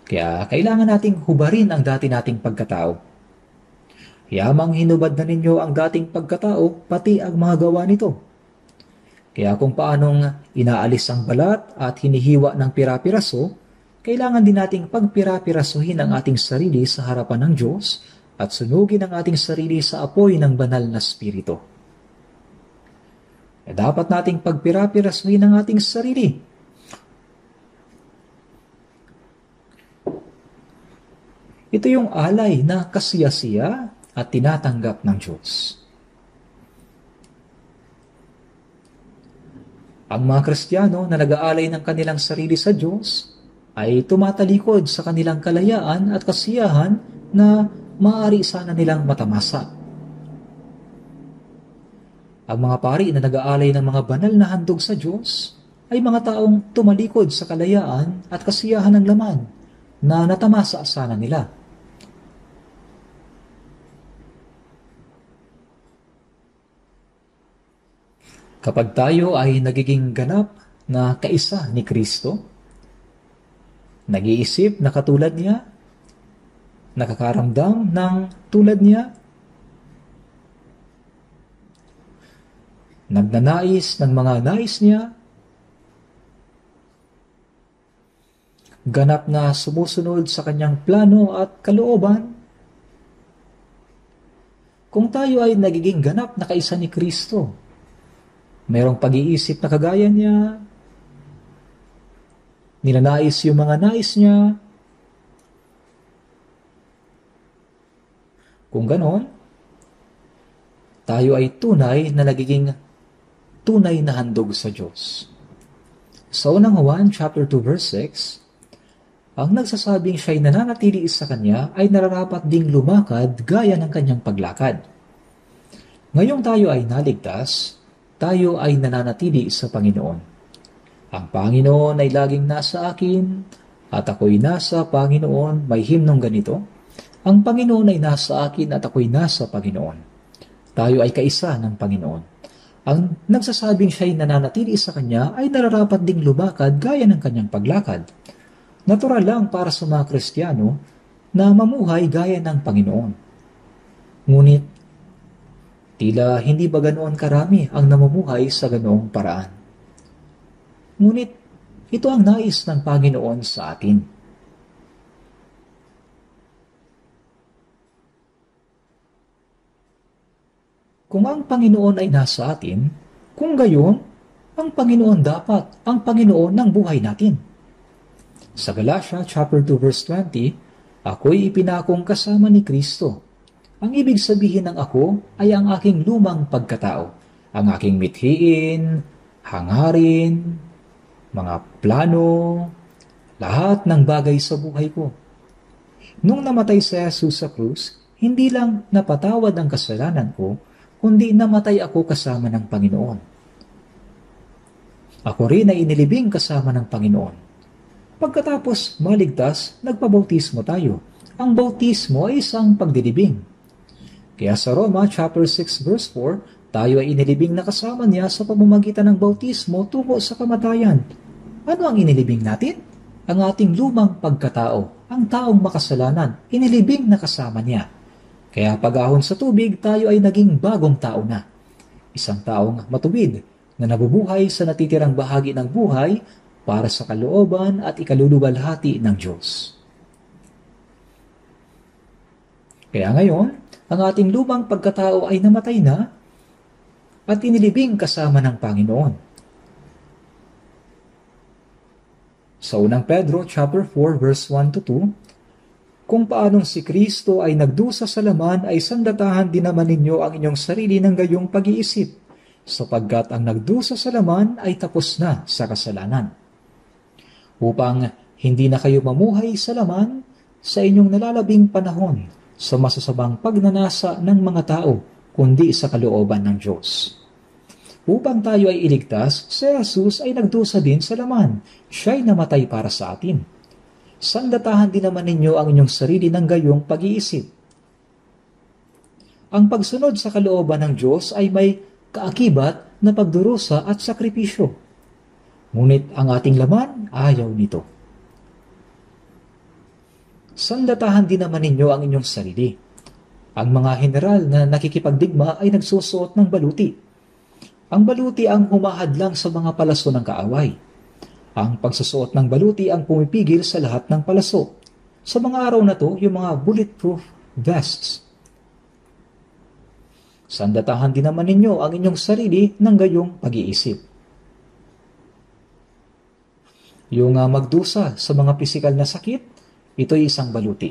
Kaya kailangan nating hubarin ang dati nating pagkatao. Yamang hinubad na ninyo ang dating pagkatao, pati ang mga gawa nito. Kaya kung paanong inaalis ang balat at hinihiwa ng pira-piraso, kailangan din nating pagpira-pirasuhin ang ating sarili sa harapan ng Diyos at sunugin ang ating sarili sa apoy ng banal na spirito. Dapat nating pagpira-pirasuhin ang ating sarili. Ito yung alay na kasiyasiya at tinatanggap ng Diyos. Ang mga Kristiyano na nag-aalay ng kanilang sarili sa Diyos ay tumatalikod sa kanilang kalayaan at kasiyahan na maaari sana nilang matamasa. Ang mga pari na nag-aalay ng mga banal na handog sa Diyos ay mga taong tumalikod sa kalayaan at kasiyahan ng laman na natamasa sana nila. Kapag tayo ay nagiging ganap na kaisa ni Kristo, nag-iisip na katulad niya, nakakaramdam ng tulad niya, nagnanais ng mga nais niya, ganap na sumusunod sa kanyang plano at kalooban. Kung tayo ay nagiging ganap na kaisa ni Kristo, mayroong pag-iisip na kagaya niya, nilanais yung mga nais niya. Kung ganon, tayo ay tunay na nagiging tunay na handog sa Diyos. Sa unang Juan chapter 2 verse 6, ang nagsasabing siya'y nananatili sa Kanya ay nararapat ding lumakad gaya ng Kanyang paglakad. Ngayong tayo ay naligtas, tayo ay nananatili sa Panginoon. Ang Panginoon ay laging nasa akin, at ako'y nasa Panginoon. May himnong ganito, ang Panginoon ay nasa akin at ako'y nasa Panginoon. Tayo ay kaisa ng Panginoon. Ang nagsasabing siya'y nananatili sa Kanya ay nararapat ding lumakad gaya ng Kanyang paglakad. Natural lang para sa mga Kristiyano na mamuhay gaya ng Panginoon. Ngunit, tila hindi ba ganoon karami ang namumuhay sa ganoong paraan? Ngunit, ito ang nais ng Panginoon sa atin. Kung ang Panginoon ay nasa atin, kung gayon, ang Panginoon dapat ang Panginoon ng buhay natin. Sa Galatia chapter 2 verse 20, ako'y ipinakong kasama ni Kristo. Ang ibig sabihin ng ako ay ang aking lumang pagkatao, ang aking mithiin, hangarin, mga plano, lahat ng bagay sa buhay ko. Nung namatay si Jesus sa krus, hindi lang napatawad ang kasalanan ko, kundi namatay ako kasama ng Panginoon. Ako rin ay inilibing kasama ng Panginoon. Pagkatapos maligtas, nagpabautismo tayo. Ang bautismo ay isang pagdilibing. Kaya sa Roma chapter 6 verse 4, tayo ay inilibing na kasama niya sa pamamagitan ng bautismo tungo sa kamatayan. Ano ang inilibing natin? Ang ating lumang pagkatao, ang taong makasalanan, inilibing na kasama niya. Kaya pag-ahon sa tubig, tayo ay naging bagong tao na. Isang taong matuwid na nabubuhay sa natitirang bahagi ng buhay para sa kalooban at ikaluluwalhati ng Diyos. Kaya ngayon, ang ating lumang pagkatao ay namatay na at inilibing kasama ng Panginoon. Sa unang Pedro chapter 4 verse 1 to 2, kung paanong si Kristo ay nagdusa sa laman ay sandatahan din naman ninyo ang inyong sarili ng gayong pag-iisip, sapagkat ang nagdusa sa laman ay tapos na sa kasalanan. Upang hindi na kayo mamuhay sa laman sa inyong nalalabing panahon sa masasamang pagnanasa ng mga tao, kundi sa kalooban ng Diyos. Upang tayo ay iligtas, si Jesus ay nagdusa din sa laman. Siya'y namatay para sa atin. Sandatahan din naman ninyo ang inyong sarili ng gayong pag-iisip. Ang pagsunod sa kalooban ng Diyos ay may kaakibat na pagdurusa at sakripisyo. Ngunit ang ating laman ayaw nito. Sandatahan din naman ninyo ang inyong sarili. Ang mga general na nakikipagdigma ay nagsusuot ng baluti. Ang baluti ang humahadlang sa mga palaso ng kaaway. Ang pagsusuot ng baluti ang pumipigil sa lahat ng palaso. Sa mga araw na to, yung mga bulletproof vests. Sandatahan din naman ninyo ang inyong sarili ng gayong pag-iisip. Yung magdusa sa mga pisikal na sakit, ito'y isang baluti.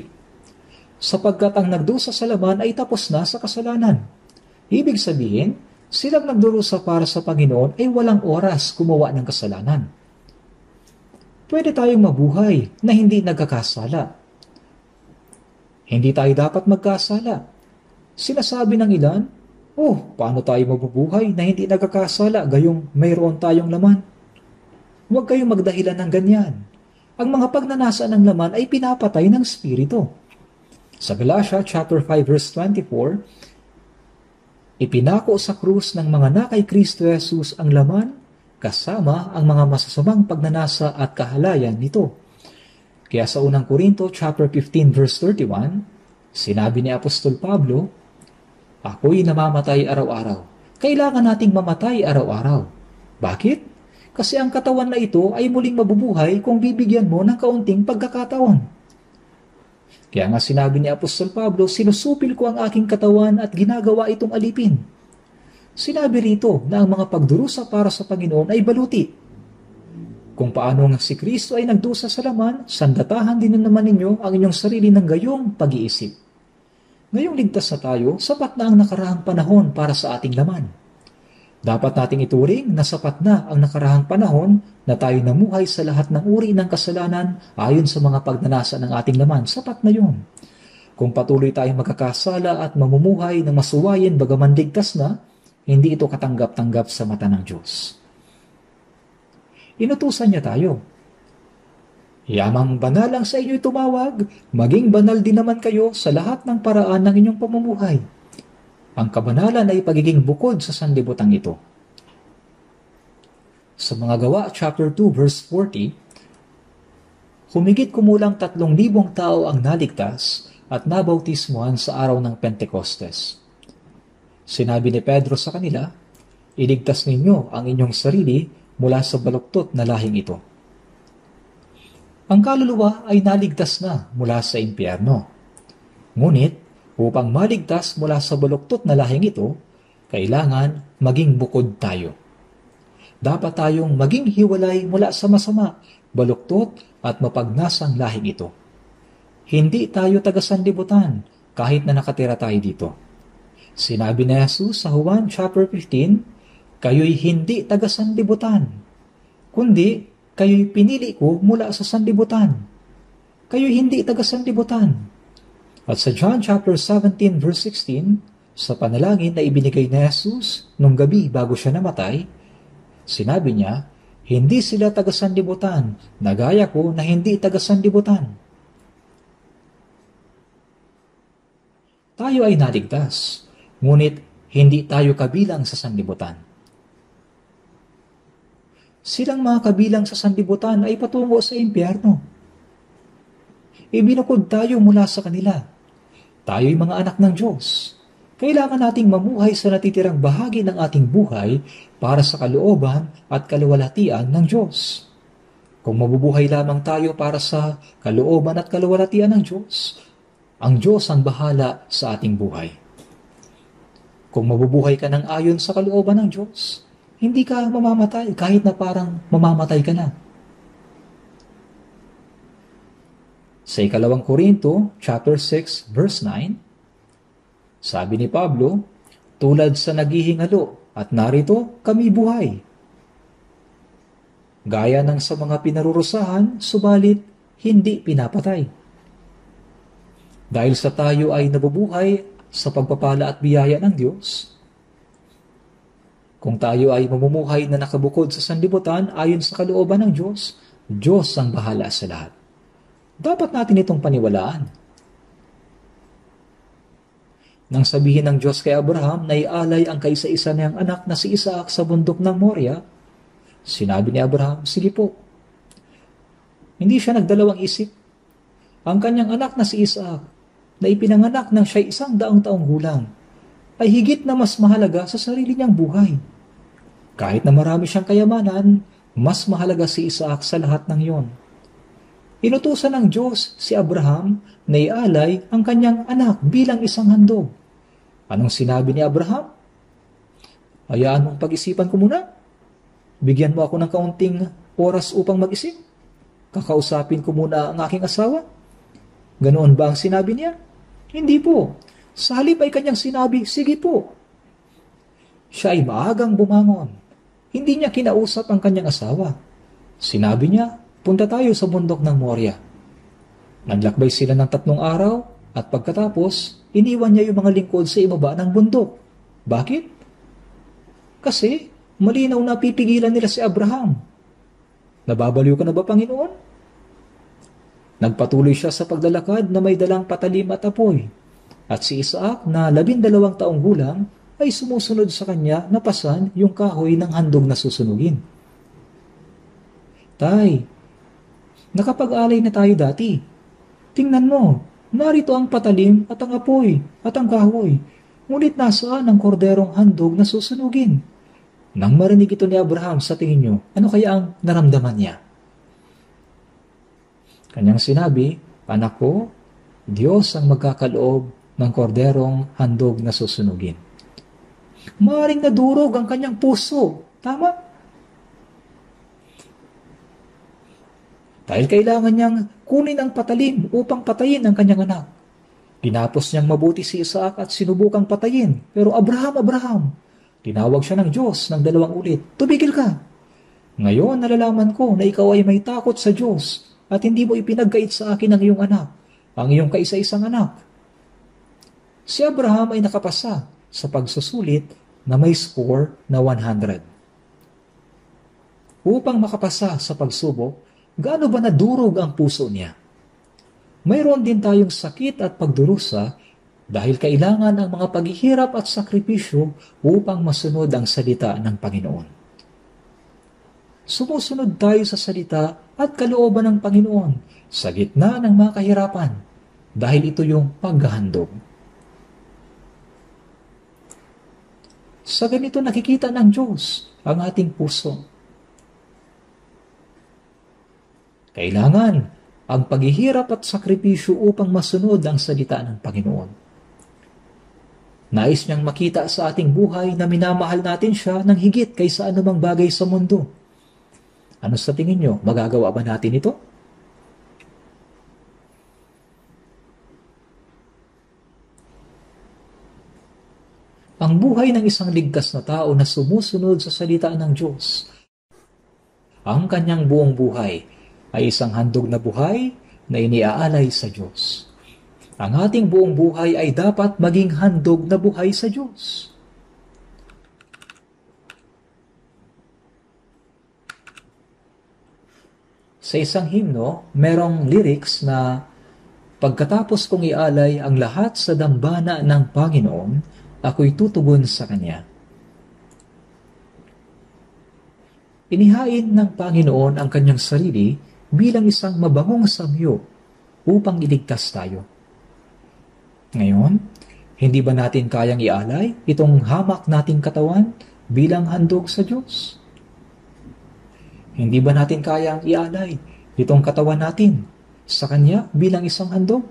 Sapagkat ang nagdusa sa laman ay tapos na sa kasalanan. Ibig sabihin, silang nagdurusa para sa Panginoon ay walang oras gumawa ng kasalanan. Pwede tayong mabuhay na hindi nagkakasala. Hindi tayo dapat magkasala. Sinasabi ng ilan, paano tayo mabubuhay na hindi nagkakasala gayong mayroon tayong laman? Huwag kayong magdahilan ng ganyan. Ang mga pagnanasa ng laman ay pinapatay ng Espiritu. Sa Galatia chapter 5 verse 24, ipinako sa krus ng mga na kay Kristo Jesus ang laman kasama ang mga masasamang pagnanasa at kahalayan nito. Kaya sa unang Korinto chapter 15 verse 31, sinabi ni Apostol Pablo, ako'y namamatay araw-araw. Kailangan nating mamatay araw-araw. Bakit? Kasi ang katawan na ito ay muling mabubuhay kung bibigyan mo ng kaunting pagkakataon. Kaya nga sinabi ni Apostol Pablo, sinusupil ko ang aking katawan at ginagawa itong alipin. Sinabi rito na ang mga pagdurusa para sa Panginoon ay baluti. Kung paano nga si Kristo ay nagdusa sa laman, sandatahan din naman ninyo ang inyong sarili ng gayong pag-iisip. Ngayong ligtas na tayo, sapat na ang nakarahang panahon para sa ating laman. Dapat nating ituring na sapat na ang nakarahang panahon na tayo namuhay sa lahat ng uri ng kasalanan ayon sa mga pagnanasa ng ating laman. Sapat na yun. Kung patuloy tayong magkakasala at mamumuhay na masuwayin bagaman ligtas na, hindi ito katanggap-tanggap sa mata ng Diyos. Inutusan niya tayo. Yamang banal ang sa inyo'y tumawag, maging banal din naman kayo sa lahat ng paraan ng inyong pamumuhay. Ang kabanalan ay pagiging bukod sa sanlibutan ito. Sa mga gawa, chapter 2, verse 40, humigit kumulang 3,000 tao ang naligtas at nabautismuhan sa araw ng Pentecostes. Sinabi ni Pedro sa kanila, iligtas ninyo ang inyong sarili mula sa baluktot na lahing ito. Ang kaluluwa ay naligtas na mula sa impyerno. Ngunit, upang maligtas mula sa baluktot na lahing ito, kailangan maging bukod tayo. Dapat tayong maging hiwalay mula sa masama, baluktot at mapagnasang lahing ito. Hindi tayo taga-sanlibutan, kahit na nakatira tayo dito. Sinabi ni Jesus sa Juan chapter 15, kayo'y hindi taga-sanlibutan, kundi kayo'y pinili ko mula sa sanlibutan. Kayo'y hindi taga-sanlibutan. At sa John chapter 17 verse 16, sa panalangin na ibinigay ni Jesus nung gabi bago siya namatay, sinabi niya, hindi sila taga-sanlibutan, na gaya ko na hindi taga-sanlibutan. Tayo ay naligtas, ngunit hindi tayo kabilang sa sanlibutan. Silang mga kabilang sa sanlibutan ay patungo sa impyerno. Ibinukod tayo mula sa kanila. Tayo'y mga anak ng Diyos. Kailangan nating mamuhay sa natitirang bahagi ng ating buhay para sa kalooban at kaluwalhatian ng Diyos. Kung mabubuhay lamang tayo para sa kalooban at kaluwalhatian ng Diyos, ang Diyos ang bahala sa ating buhay. Kung mabubuhay ka ng ayon sa kalooban ng Diyos, hindi ka mamamatay kahit na parang mamamatay ka na. Sa 2 Korinto, chapter 6, verse 9, sabi ni Pablo, tulad sa naghihingalo at narito kami buhay. Gaya ng sa mga pinarurusahan, subalit hindi pinapatay. Dahil sa tayo ay nabubuhay sa pagpapala at biyaya ng Diyos, kung tayo ay mamumuhay na nakabukod sa sanlibutan ayon sa kalooban ng Diyos, Diyos ang bahala sa lahat. Dapat natin itong paniwalaan. Nang sabihin ng Diyos kay Abraham na ialay ang kaisa-isa niyang anak na si Isaac sa bundok ng Moria, sinabi ni Abraham, sige po. Hindi siya nagdalawang isip. Ang kanyang anak na si Isaac, na ipinanganak nang siya'y 100 taong gulang, ay higit na mas mahalaga sa sarili niyang buhay. Kahit na marami siyang kayamanan, mas mahalaga si Isaac sa lahat ng iyon. Inutusan ng Diyos si Abraham na ialay ang kanyang anak bilang isang handog. Anong sinabi ni Abraham? Hayaan mong pag-isipan ko muna. Bigyan mo ako ng kaunting oras upang mag-isip. Kakausapin ko muna ang aking asawa. Ganoon ba ang sinabi niya? Hindi po. Sa halip ay kanyang sinabi, sige po. Siya ay maagang bumangon. Hindi niya kinausap ang kanyang asawa. Sinabi niya, punta tayo sa bundok ng Moria. Naglakbay sila ng 3 araw at pagkatapos, iniwan niya yung mga lingkod sa ibaba ng bundok. Bakit? Kasi malinaw na pipigilan nila si Abraham. Nababaliw ka na ba, Panginoon? Nagpatuloy siya sa paglalakad na may dalang patalim at apoy. At si Isaac na 12 taong gulang ay sumusunod sa kanya na pasan yung kahoy ng handog na susunugin. Tay, nakapag-alay na tayo dati. Tingnan mo, narito ang patalim at ang apoy at ang kahoy. Ngunit nasaan ang korderong handog na susunugin? Nang marinig ito ni Abraham, sa tingin nyo, ano kaya ang naramdaman niya? Kanyang sinabi, anak ko, Diyos ang magkakaloob ng korderong handog na susunugin. Maaring nadurog ang kanyang puso. Tama? Dahil kailangan niyang kunin ang patalim upang patayin ang kanyang anak. Tinapos niyang mabuti si Isaac at sinubukang patayin. Pero Abraham, Abraham, tinawag siya ng Diyos ng 2 ulit. Tumigil ka. Ngayon nalalaman ko na ikaw ay may takot sa Diyos at hindi mo ipinagkait sa akin ang iyong anak, ang iyong kaisa-isang anak. Si Abraham ay nakapasa sa pagsusulit na may score na 100. Upang makapasa sa pagsubok, gaano ba nadurog ang puso niya? Mayroon din tayong sakit at pagdurusa dahil kailangan ang mga paghihirap at sakripisyo upang masunod ang salita ng Panginoon. Sumusunod tayo sa salita at kalooban ng Panginoon sa gitna ng mga kahirapan dahil ito yung paghahandog. Sa ganito nakikita ng Diyos ang ating puso. Kailangan ang paghihirap at sakripisyo upang masunod ang salita ng Panginoon. Nais niyang makita sa ating buhay na minamahal natin siya ng higit kaysa anumang bagay sa mundo. Ano sa tingin niyo? Magagawa ba natin ito? buhay ng isang ligtas na tao na sumusunod sa salita ng Diyos. Ang kanyang buong buhay ay isang handog na buhay na iniaalay sa Diyos. Ang ating buong buhay ay dapat maging handog na buhay sa Diyos. Sa isang himno, merong lyrics na pagkatapos kong ialay ang lahat sa dambana ng Panginoon, ako'y tutugon sa Kanya. Inihain ng Panginoon ang Kanyang sarili bilang isang mabangong samyo upang iligtas tayo. Ngayon, hindi ba natin kayang ialay itong hamak nating katawan bilang handog sa Diyos? Hindi ba natin kayang ialay itong katawan natin sa Kanya bilang isang handog?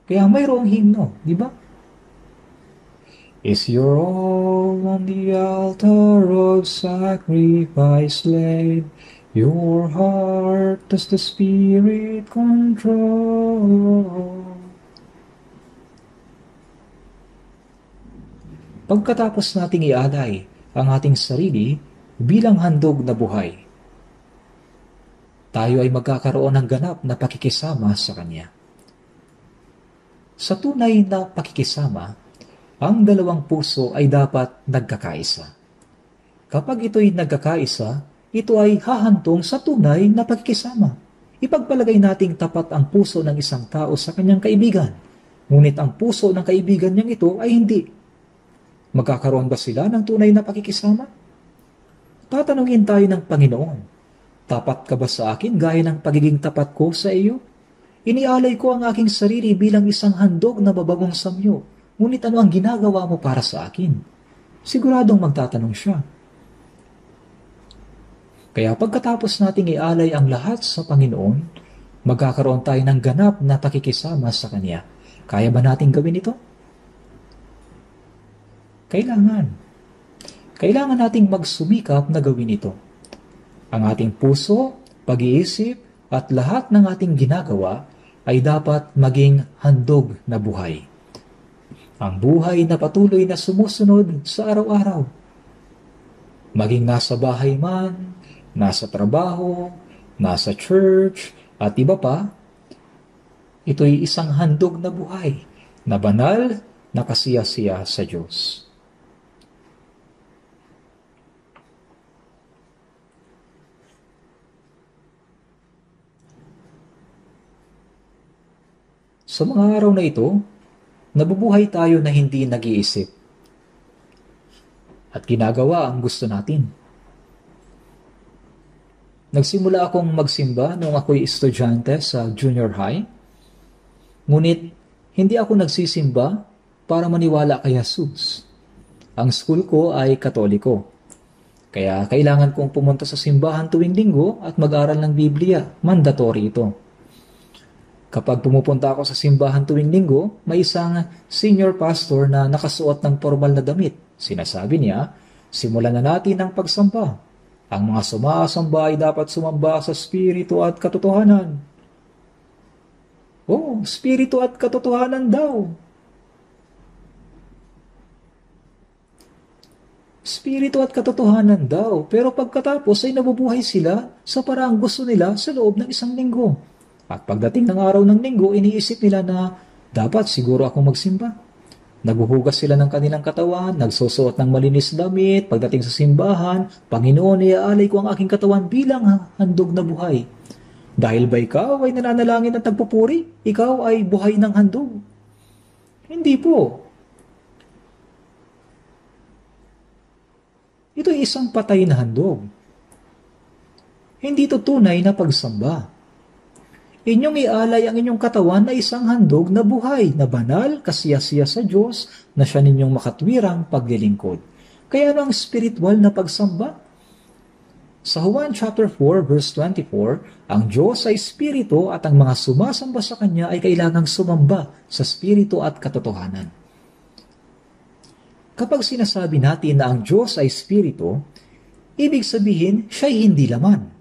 Kaya mayroong himno, di ba? Is your all on the altar of sacrifice laid? Your heart does the Spirit control? Pagkatapos nating ialay ang ating sarili bilang handog na buhay, tayo ay magkakaroon ng ganap na pakikisama sa Kanya. Sa tunay na pakikisama, ang dalawang puso ay dapat nagkakaisa. Kapag ito'y nagkakaisa, ito ay hahantong sa tunay na pakikisama. Ipagpalagay nating tapat ang puso ng isang tao sa kanyang kaibigan, ngunit ang puso ng kaibigan niyang ito ay hindi. Magkakaroon ba sila ng tunay na pakikisama? Tatanungin tayo ng Panginoon, tapat ka ba sa akin gaya ng pagiging tapat ko sa iyo? Inialay ko ang aking sarili bilang isang handog na babagong samyo, ngunit ano ang ginagawa mo para sa akin? Siguradong magtatanong siya. Kaya pagkatapos nating ialay ang lahat sa Panginoon, magkakaroon tayo ng ganap na pakikisama sa Kanya. Kaya ba nating gawin ito? Kailangan. Kailangan nating magsumikap na gawin ito. Ang ating puso, pag-iisip, at lahat ng ating ginagawa ay dapat maging handog na buhay. Ang buhay na patuloy na sumusunod sa araw-araw. Maging nasa bahay man, nasa trabaho, nasa church, at iba pa, ito'y isang handog na buhay na banal na kasiya-siya sa Diyos. Sa mga araw na ito, nabubuhay tayo na hindi nag-iisip at ginagawa ang gusto natin. Nagsimula akong magsimba noong ako'y estudyante sa junior high, ngunit hindi ako nagsisimba para maniwala kay Jesus. Ang school ko ay Katoliko, kaya kailangan kong pumunta sa simbahan tuwing linggo at mag-aral ng Biblia. Mandatory ito. Kapag pumupunta ako sa simbahan tuwing linggo, may isang senior pastor na nakasuot ng formal na damit. Sinasabi niya, simulan na natin ang pagsamba. Ang mga sumasamba ay dapat sumamba sa spirito at katotohanan. Oh, spirito at katotohanan daw. Spirito at katotohanan daw, pero pagkatapos ay nabubuhay sila sa paraang gusto nila sa loob ng isang linggo. At pagdating ng araw ng linggo, iniisip nila na dapat siguro akong magsimba. Naghuhugas sila ng kanilang katawan, nagsusuot ng malinis damit, pagdating sa simbahan, Panginoon, iaalay ko ang aking katawan bilang handog na buhay. Dahil ba ikaw ay nananalangin at nagpupuri? Ikaw ay buhay ng handog? Hindi po. Ito ay isang patay na handog. Hindi ito tunay na pagsamba. Inyong ialay ang inyong katawan na isang handog na buhay, na banal, kasiya-siya sa Diyos, na siya ninyong makatwirang paglilingkod. Kaya ano ang spiritual na pagsamba? Sa Juan chapter 4 verse 24, ang Diyos ay spirito at ang mga sumasamba sa Kanya ay kailangang sumamba sa spirito at katotohanan. Kapag sinasabi natin na ang Diyos ay spirito, ibig sabihin siya ay hindi laman.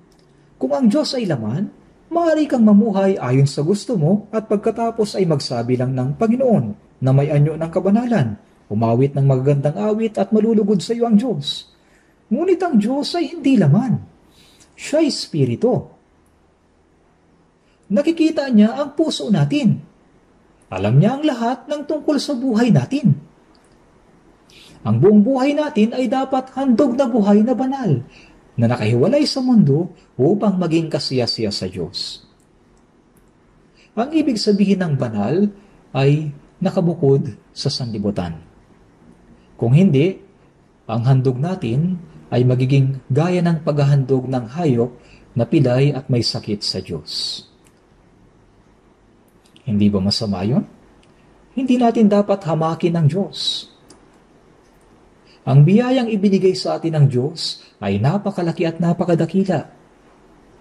Kung ang Diyos ay laman, Maaari kang mamuhay ayon sa gusto mo at pagkatapos ay magsabi lang ng Panginoon na may anyo ng kabanalan, umawit ng magagandang awit at malulugod sa iyo ang Diyos. Ngunit ang Diyos ay hindi laman. Siya ay espiritu. Nakikita niya ang puso natin. Alam niya ang lahat ng tungkol sa buhay natin. Ang buong buhay natin ay dapat handog na buhay na banal, na nakahiwalay sa mundo upang maging kasiyasiya sa Diyos. Ang ibig sabihin ng banal ay nakabukod sa sanlibutan. Kung hindi, ang handog natin ay magiging gaya ng paghahandog ng hayop na pilay at may sakit sa Diyos. Hindi ba masama yun? Hindi natin dapat hamakin ng Diyos. Ang biyayang ibinigay sa atin ng Diyos ay napakalaki at napakadakila.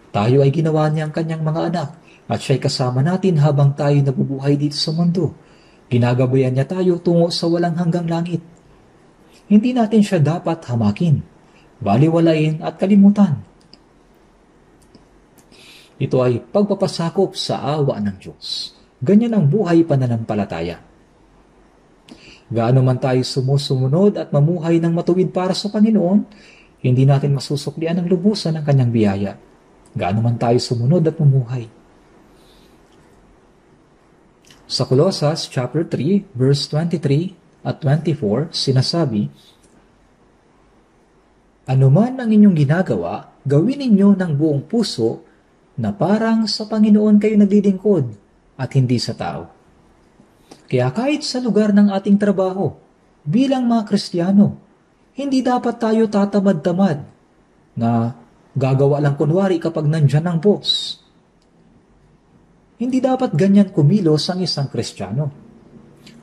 Tayo ay ginawa niyang kanyang mga anak at siya'y kasama natin habang tayo nabubuhay dito sa mundo. Ginagabayan niya tayo tungo sa walang hanggang langit. Hindi natin siya dapat hamakin, baliwalain at kalimutan. Ito ay pagpapasakop sa awa ng Diyos. Ganyan ang buhay pananampalataya. Gaano man tayo sumusunod at mamuhay ng matuwid para sa Panginoon, hindi natin masusuklian ang lubusan ng kanyang biyaya. Gaano man tayo sumunod at mamuhay. Sa Colossus chapter 3, verse 23 at 24, sinasabi, "Ano man ang inyong ginagawa, gawin ninyo ng buong puso na parang sa Panginoon kayo naglilingkod at hindi sa tao." Kaya kahit sa lugar ng ating trabaho, bilang mga Kristiyano, hindi dapat tayo tatamad-tamad na gagawa lang kunwari kapag nandyan ang boss. Hindi dapat ganyan kumilos ang isang Kristiyano.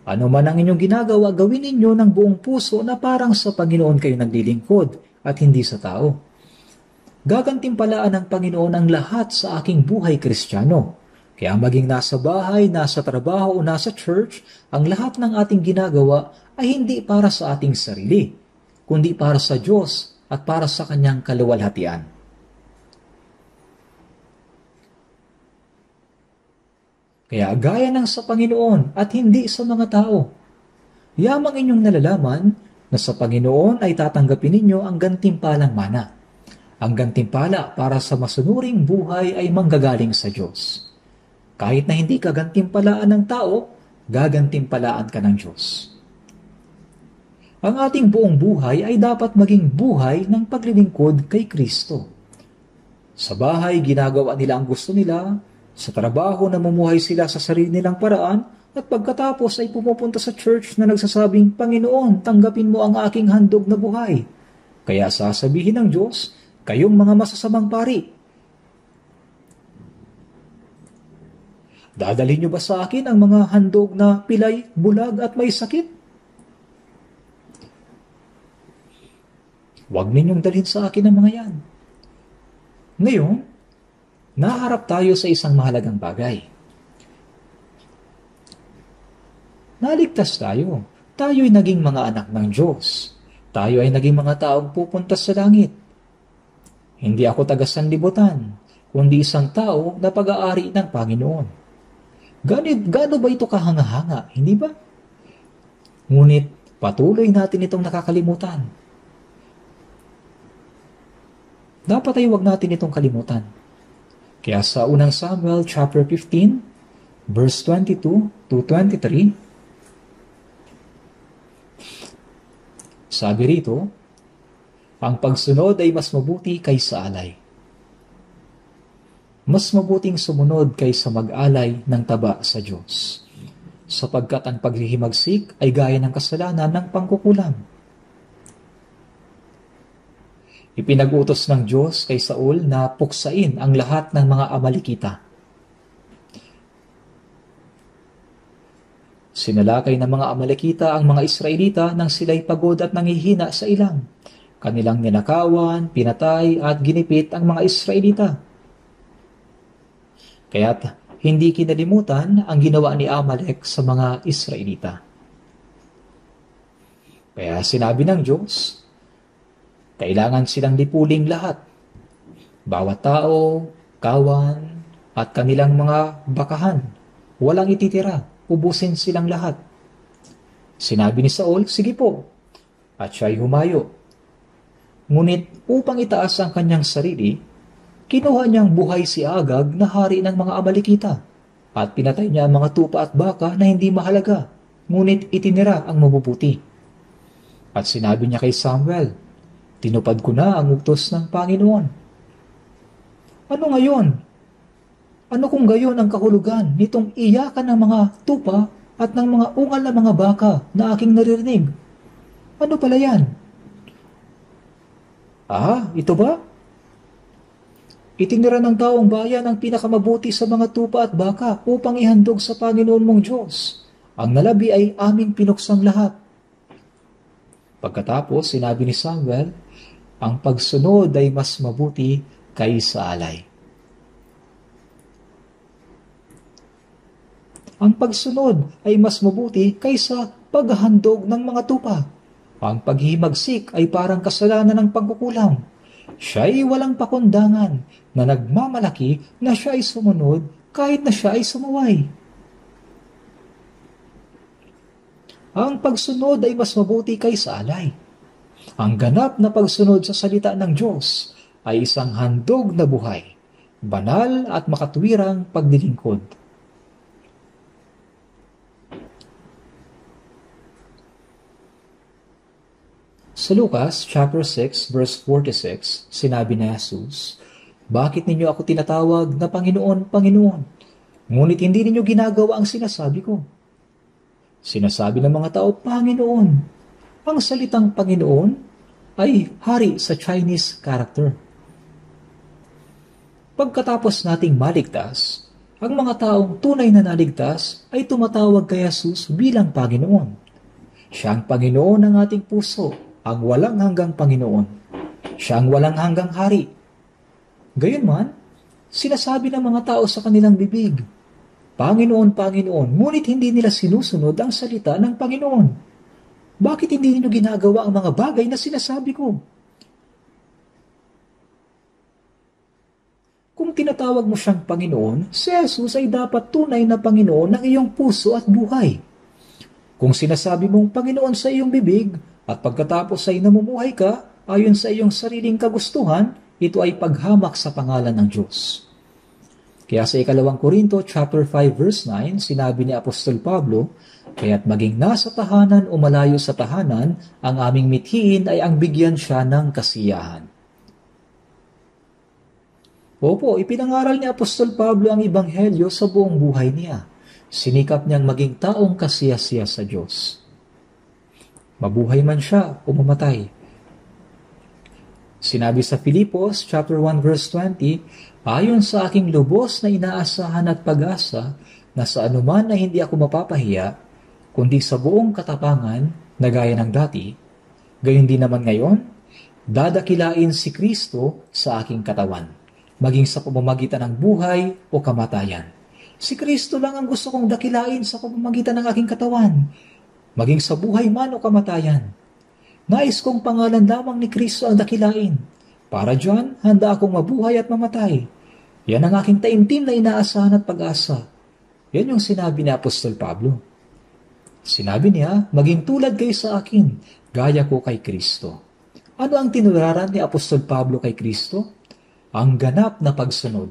Ano man ang inyong ginagawa, gawin ninyo ng buong puso na parang sa Panginoon kayo naglilingkod at hindi sa tao. Gagantimpalaan ng Panginoon ang lahat sa aking buhay Kristiyano. Kaya maging nasa bahay, nasa trabaho o nasa church, ang lahat ng ating ginagawa ay hindi para sa ating sarili, kundi para sa Diyos at para sa kanyang kaluwalhatian. Kaya gaya ng sa Panginoon at hindi sa mga tao. Yamang inyong nalalaman na sa Panginoon ay tatanggapin ninyo ang gantimpalang mana. Ang gantimpala para sa masunuring buhay ay manggagaling sa Diyos. Kahit na hindi ka gantimpalaan ng tao, gagantimpalaan ka ng Diyos. Ang ating buong buhay ay dapat maging buhay ng paglilingkod kay Kristo. Sa bahay, ginagawa nila ang gusto nila. Sa trabaho, namumuhay sila sa sarili nilang paraan. At pagkatapos ay pumupunta sa church na nagsasabing, "Panginoon, tanggapin mo ang aking handog na buhay." Kaya sasabihin ng Diyos, "Kayong mga masasamang pari, dadalhin niyo ba sa akin ang mga handog na pilay, bulag at may sakit? Huwag ninyong dalhin sa akin ang mga yan." Ngayon, naharap tayo sa isang mahalagang bagay. Naligtas tayo. Tayo ay naging mga anak ng Diyos. Tayo ay naging mga taong pupunta sa langit. Hindi ako taga-sanlibutan, kundi isang tao na pag-aari ng Panginoon. Gano ba ito kahanga-hanga, hindi ba? Ngunit patuloy natin itong nakakalimutan. Dapat ay huwag natin itong kalimutan. Kaya sa unang Samuel chapter 15, verse 22 to 23, sabi rito, "Ang pagsunod ay mas mabuti kaysa alay. Mas mabuting sumunod kaysa mag-alay ng taba sa Diyos, sapagkat ang paghihimagsik ay gaya ng kasalanan ng pangkukulam." Ipinag-utos ng Diyos kay Saul na puksain ang lahat ng mga Amalekita. Sinalakay ng mga Amalekita ang mga Israelita nang sila'y pagod at nanghihina sa ilang. Kanilang ninakawan, pinatay at ginipit ang mga Israelita. Kaya't hindi kinalimutan ang ginawa ni Amalek sa mga Israelita. Kaya sinabi ng Diyos, kailangan silang lipuling lahat. Bawat tao, kawan, at kanilang mga bakahan. Walang ititira, ubusin silang lahat. Sinabi ni Saul, sige po, at siya'y humayo. Ngunit upang itaas ang kanyang sarili, kinuha niyang buhay si Agag na hari ng mga Amalekita, at pinatay niya ang mga tupa at baka na hindi mahalaga, ngunit itinira ang mabubuti. At sinabi niya kay Samuel, tinupad ko na ang utos ng Panginoon. Ano ngayon? Ano kung gayon ang kahulugan nitong iyakan ng mga tupa at ng mga ungal na mga baka na aking naririnig? Ano pala yan? Ito ba? Itinira ng taong bayan ang pinakamabuti sa mga tupa at baka upang ihandog sa Panginoon mong Diyos. Ang nalabi ay aming pinuksang lahat. Pagkatapos, sinabi ni Samuel, ang pagsunod ay mas mabuti kaysa alay. Ang pagsunod ay mas mabuti kaysa paghahandog ng mga tupa. Ang paghihimagsik ay parang kasalanan ng pagkukulang. Siya ay walang pakundangan na nagmamalaki na siya ay sumunod kahit na siya ay sumuway. Ang pagsunod ay mas mabuti kaysa alay. Ang ganap na pagsunod sa salita ng Diyos ay isang handog na buhay, banal at makatwirang pagdilingkod. Sa Lucas chapter 6 verse 46, sinabi ni Jesus, bakit ninyo ako tinatawag na Panginoon, Panginoon? Ngunit hindi ninyo ginagawa ang sinasabi ko. Sinasabi ng mga tao, Panginoon. Ang salitang Panginoon ay hari sa Chinese character. Pagkatapos nating maligtas, ang mga taong tunay na naligtas ay tumatawag kay Jesus bilang Panginoon. Siya ang Panginoon ng ating puso, ang walang hanggang Panginoon. Siya ang walang hanggang hari. Gayunman, sinasabi ng mga tao sa kanilang bibig, Panginoon, Panginoon, ngunit hindi nila sinusunod ang salita ng Panginoon. Bakit hindi ninyo ginagawa ang mga bagay na sinasabi ko? Kung tinatawag mo siyang Panginoon, si Jesus ay dapat tunay na Panginoon ng iyong puso at buhay. Kung sinasabi mong Panginoon sa iyong bibig, at pagkatapos ay namumuhay ka, ayon sa iyong sariling kagustuhan, ito ay paghamak sa pangalan ng Diyos. Kaya sa 2 Korinto chapter 5 verse 9, sinabi ni Apostol Pablo, kaya't maging nasa tahanan o malayo sa tahanan, ang aming mithiin ay ang bigyan siya ng kasiyahan. Opo, ipinangaral ni Apostol Pablo ang Ebanghelyo sa buong buhay niya. Sinikap niyang maging taong kasiyasiya sa Diyos. Mabuhay man siya o mamatay. Sinabi sa Filipos chapter 1 verse 20, ayon sa aking lubos na inaasahan at pag-asa na sa anuman na hindi ako mapapahiya, kundi sa buong katapangan na gaya ng dati, gayon din naman ngayon, dadakilain si Kristo sa aking katawan, maging sa pamamagitan ng buhay o kamatayan. Si Kristo lang ang gusto kong dakilain sa pamamagitan ng aking katawan, maging sa buhay man o kamatayan. Nais kong pangalan lamang ni Kristo ang dakilain. Para dyan, handa akong mabuhay at mamatay. Yan ang aking taimtim na inaasahan at pag-asa. Yan yung sinabi ni Apostol Pablo. Sinabi niya, maging tulad kayo sa akin, gaya ko kay Kristo. Ano ang tinularan ni Apostol Pablo kay Kristo? Ang ganap na pagsunod.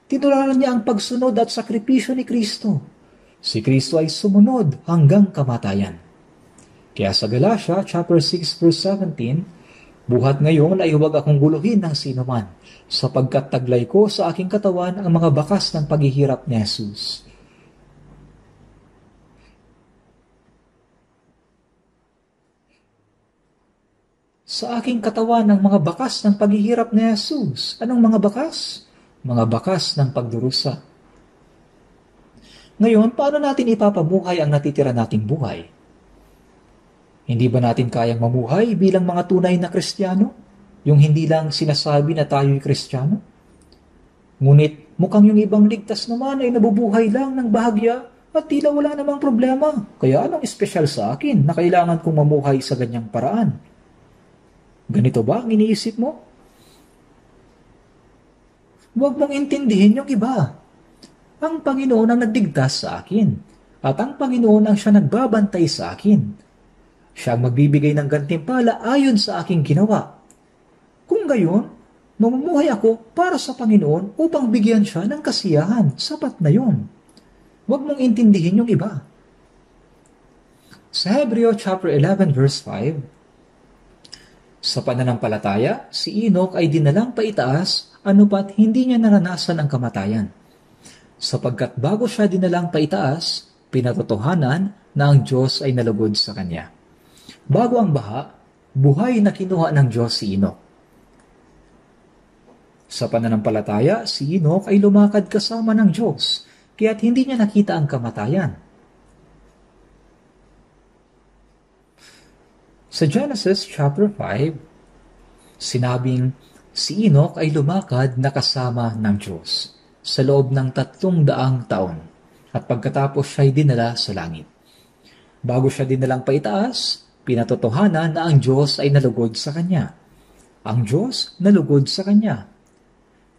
Tinularan niya ang pagsunod at sakripisyo ni Kristo. Si Kristo ay sumunod hanggang kamatayan. Kaya sa Galatia chapter 6 verse 17, buhat ngayon ay huwag akong guluhin ng sinuman, sapagkat taglay ko sa aking katawan ang mga bakas ng paghihirap ni Jesus. Sa aking katawan ang mga bakas ng paghihirap ni Jesus. Anong mga bakas? Mga bakas ng pagdurusa. Ngayon, paano natin ipapamuhay ang natitira nating buhay? Hindi ba natin kayang mamuhay bilang mga tunay na Kristiyano? Yung hindi lang sinasabi na tayo'y Kristiyano? Ngunit mukhang yung ibang ligtas naman ay nabubuhay lang ng bahagya at tila wala namang problema. Kaya anong espesyal sa akin na kailangan kong mamuhay sa ganyang paraan? Ganito ba ang iniisip mo? Huwag mong intindihin yung iba. Ang Panginoon ang nagligtas sa akin, at ang Panginoon ang siya nagbabantay sa akin. Siya ang magbibigay ng gantimpala ayon sa aking ginawa. Kung gayon, mamumuhay ako para sa Panginoon upang bigyan siya ng kasiyahan. Sapat na yon. Huwag mong intindihin yung iba. Sa Hebreo chapter 11 verse 5, sa pananampalataya, si Enoch ay dinalang paitaas anupat hindi niya naranasan ang kamatayan. Sapagkat bago siya dinalang paitaas, pinatotohanan na ang Diyos ay nalugod sa kanya. Bago ang baha, buhay na kinuha ng Diyos si Enoch. Sa pananampalataya, si Enoch ay lumakad kasama ng Diyos, kaya't hindi niya nakita ang kamatayan. Sa Genesis chapter 5, sinabing si Enoch ay lumakad na kasama ng Diyos sa loob ng 300 taon at pagkatapos siya ay dinala sa langit. Bago siya dinalang paitaas, pinatotohanan na ang Diyos ay nalugod sa kanya. Ang Diyos nalugod sa kanya.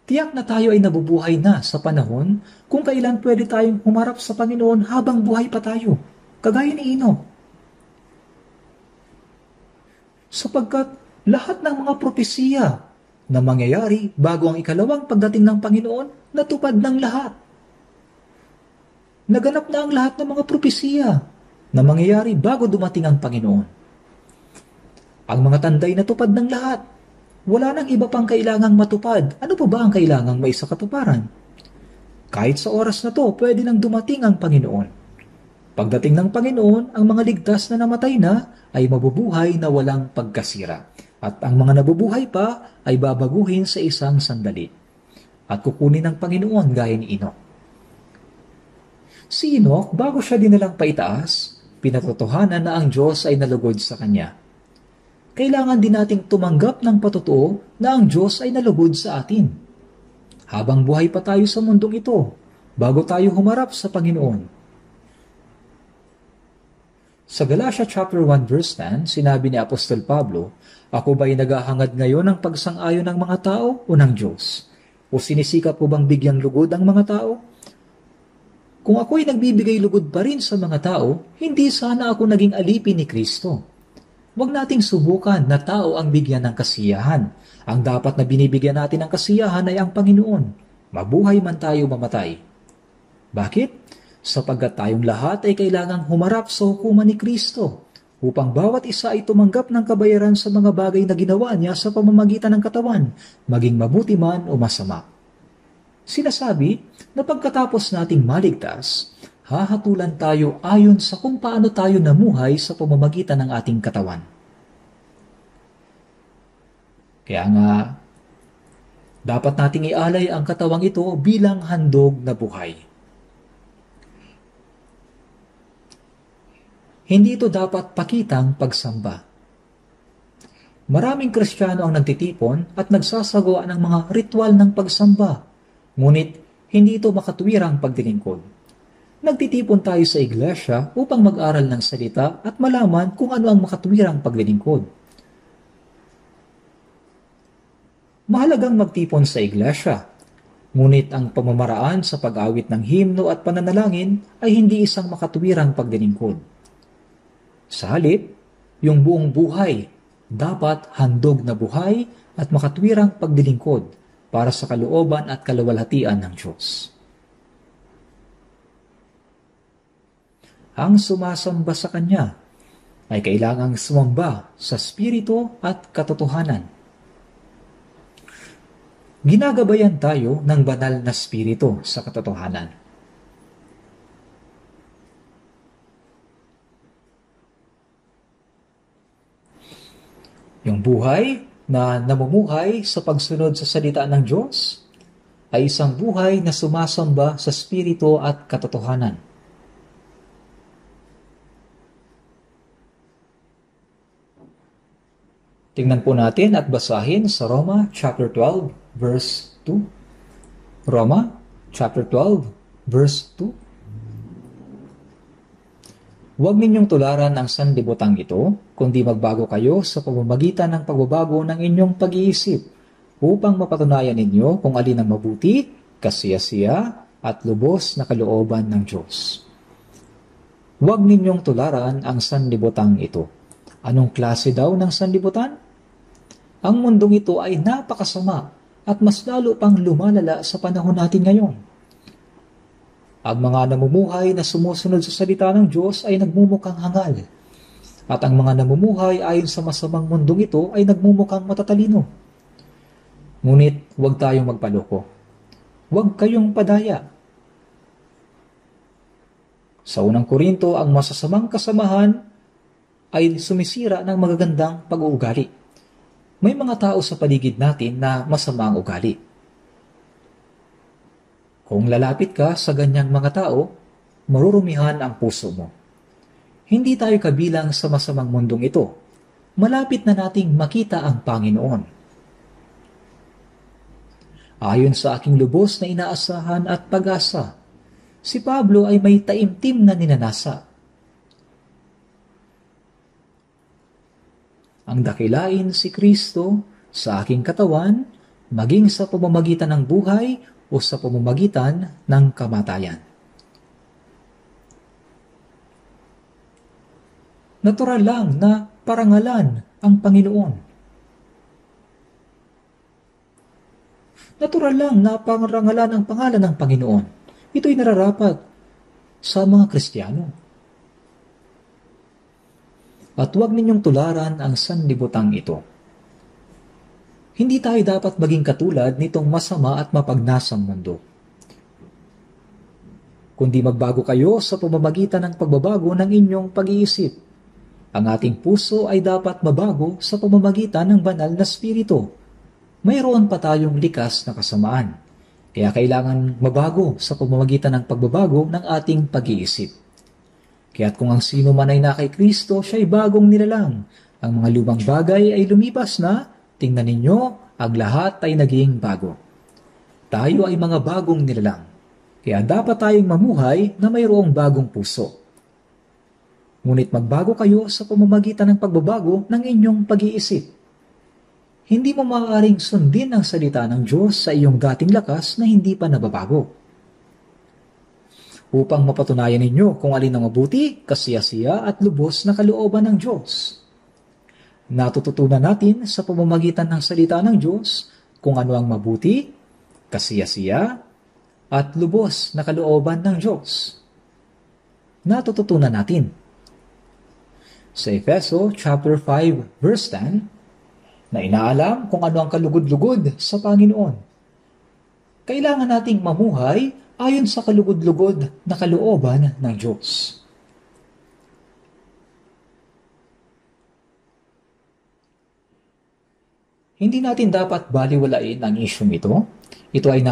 Tiyak na tayo ay nabubuhay na sa panahon kung kailan pwede tayong humarap sa Panginoon habang buhay pa tayo, kagaya ni Enoch. Sapagkat lahat ng mga propesiya na mangyayari bago ang ikalawang pagdating ng Panginoon, natupad ng lahat. Naganap na ang lahat ng mga propesiya na mangyayari bago dumating ang Panginoon. Ang mga tanday natupad ng lahat. Wala nang iba pang kailangang matupad. Ano pa ba ang kailangang maisakatuparan? Kahit sa oras na to, pwede nang dumating ang Panginoon. Pagdating ng Panginoon, ang mga ligtas na namatay na ay mabubuhay na walang pagkasira. At ang mga nabubuhay pa ay babaguhin sa isang sandali. At kukunin ng Panginoon gaya ni Enoch. Si Enoch, bago siya dinalang paitaas, pinatotohanan na ang Diyos ay nalugod sa kanya. Kailangan din nating tumanggap ng patotoo na ang Diyos ay nalugod sa atin. Habang buhay pa tayo sa mundong ito, bago tayo humarap sa Panginoon. Sa Galatia chapter 1 verse 10, sinabi ni Apostol Pablo, "Ako ba'y naghahangad ngayon ng pagsang-ayon ng mga tao o ng Diyos? O sinisikap ko bang bigyang lugod ang mga tao? Kung ako'y nagbibigay lugod pa rin sa mga tao, hindi sana ako naging alipin ni Kristo." Huwag nating subukan na tao ang bigyan ng kasiyahan. Ang dapat na binibigyan natin ng kasiyahan ay ang Panginoon. Mabuhay man tayo mamatay. Bakit? Sapagkat tayong lahat ay kailangang humarap sa hukuman ni Kristo upang bawat isa ay tumanggap ng kabayaran sa mga bagay na ginawa niya sa pamamagitan ng katawan, maging mabuti man o masama. Sinasabi na pagkatapos nating maligtas, hahatulan tayo ayon sa kung paano tayo namuhay sa pamamagitan ng ating katawan. Kaya nga, dapat nating ialay ang katawang ito bilang handog na buhay. Hindi ito dapat pakitang pagsamba. Maraming Kristiyano ang nagtitipon at nagsasagawa ng mga ritual ng pagsamba, ngunit hindi ito makatuwirang pagdilingkod. Nagtitipon tayo sa iglesia upang mag-aral ng salita at malaman kung ano ang makatuwirang paglilingkod. Mahalagang magtipon sa iglesia, ngunit ang pamamaraan sa pag-awit ng himno at pananalangin ay hindi isang makatuwirang paglilingkod. Sa halip, yung buong buhay dapat handog na buhay at makatuwirang paglilingkod para sa kalooban at kaluwalhatian ng Diyos. Ang sumasamba sa Kanya ay kailangang sumamba sa Espiritu at katotohanan. Ginagabayan tayo ng banal na Espiritu sa katotohanan. Yung buhay na namumuhay sa pagsunod sa salita ng Diyos ay isang buhay na sumasamba sa Espiritu at katotohanan. Tingnan po natin at basahin sa Roma chapter 12 verse 2. Roma chapter 12 verse 2. Huwag ninyong tularan ang sanlibutan ito, kundi magbago kayo sa pamamagitan ng pagbabago ng inyong pag-iisip, upang mapatunayan ninyo kung alin ang mabuti, kasiyasiya, at lubos na kalooban ng Diyos. Huwag ninyong tularan ang sanlibutang ito. Anong klase daw ng sanlibutan? Ang mundong ito ay napakasama at mas lalo pang lumalala sa panahon natin ngayon. Ang mga namumuhay na sumusunod sa salita ng Diyos ay nagmumukhang hangal. At ang mga namumuhay ayon sa masamang mundong ito ay nagmumukhang matatalino. Ngunit huwag tayong magpaloko. Huwag kayong padaya. Sa unang Korinto, ang masasamang kasamahan ay sumisira ng magagandang pag-uugali. May mga tao sa paligid natin na masama ang ugali. Kung lalapit ka sa ganyang mga tao, marurumihan ang puso mo. Hindi tayo kabilang sa masamang mundong ito. Malapit na nating makita ang Panginoon. Ayon sa aking lubos na inaasahan at pag-asa, si Pablo ay may taimtim na ninanasa. Ang dakilain si Kristo sa aking katawan, maging sa pamamagitan ng buhay o sa pamamagitan ng kamatayan. Natural lang na parangalan ang Panginoon. Natural lang na parangalan ang pangalan ng Panginoon. Ito'y nararapat sa mga Kristiyano. At huwag ninyong tularan ang sanlibutang ito. Hindi tayo dapat maging katulad nitong masama at mapagnasang mundo. Kundi magbago kayo sa pamamagitan ng pagbabago ng inyong pag-iisip. Ang ating puso ay dapat mabago sa pamamagitan ng banal na spirito. Mayroon pa tayong likas na kasamaan. Kaya kailangan mabago sa pamamagitan ng pagbabago ng ating pag-iisip. Kaya't kung ang sino man ay na kay Kristo, siya ay bagong nilalang. Ang mga lumang bagay ay lumipas na, tingnan ninyo, ang lahat ay naging bago. Tayo ay mga bagong nilalang. Kaya dapat tayong mamuhay na mayroong bagong puso. Ngunit magbago kayo sa pamamagitan ng pagbabago ng inyong pag-iisip. Hindi mo maaaring sundin ang salita ng Diyos sa iyong dating lakas na hindi pa nababago. Upang mapatunayan ninyo kung alin ang mabuti, kasiyasiya at lubos na kalooban ng Diyos. Natututunan natin sa pamamagitan ng salita ng Diyos kung ano ang mabuti, kasiyasiya at lubos na kalooban ng Diyos. Natututunan natin. Sa Efeso chapter 5 verse 10, na inaalam kung ano ang kalugod-lugod sa Panginoon. Kailangan nating mamuhay ayon sa kalugod-lugod na kalooban ng Diyos. Hindi natin dapat baliwalain ang isyong ito. Ito ay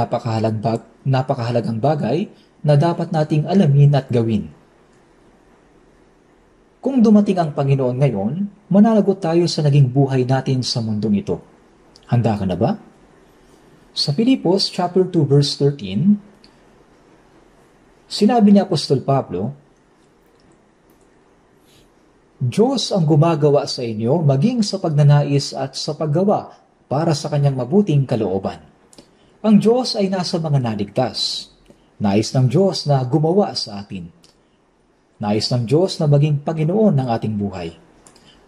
napakahalagang bagay na dapat nating alamin at gawin. Kung dumating ang Panginoon ngayon, mananagot tayo sa naging buhay natin sa mundong ito. Handa ka na ba? Sa Filipos chapter 2 verse 13, sinabi ni Apostol Pablo, Diyos ang gumagawa sa inyo maging sa pagnanais at sa paggawa para sa kanyang mabuting kalooban. Ang Diyos ay nasa mga naligtas. Nais ng Diyos na gumawa sa atin. Nais ng Diyos na maging Panginoon ng ating buhay.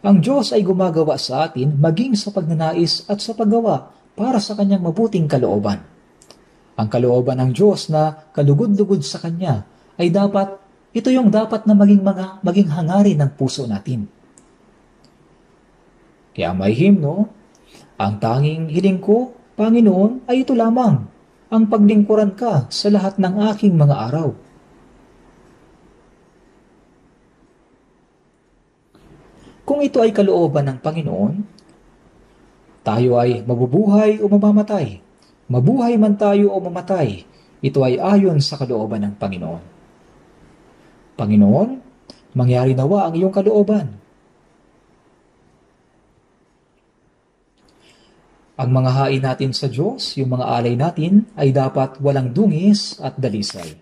Ang Diyos ay gumagawa sa atin maging sa pagnanais at sa paggawa para sa kanyang mabuting kalooban. Ang kalooban ng Diyos na kalugod-lugod sa Kanya ay ito yung dapat na maging hangarin ng puso natin. Kaya may himno, ang tanging hiling ko, Panginoon, ay ito lamang, ang paglingkuran ka sa lahat ng aking mga araw. Kung ito ay kalooban ng Panginoon, tayo ay mabubuhay o mamamatay. Mabuhay man tayo o mamatay, ito ay ayon sa kalooban ng Panginoon. Panginoon, mangyari nawa ang iyong kalooban. Ang mga hain natin sa Diyos, yung mga alay natin, ay dapat walang dungis at dalisay.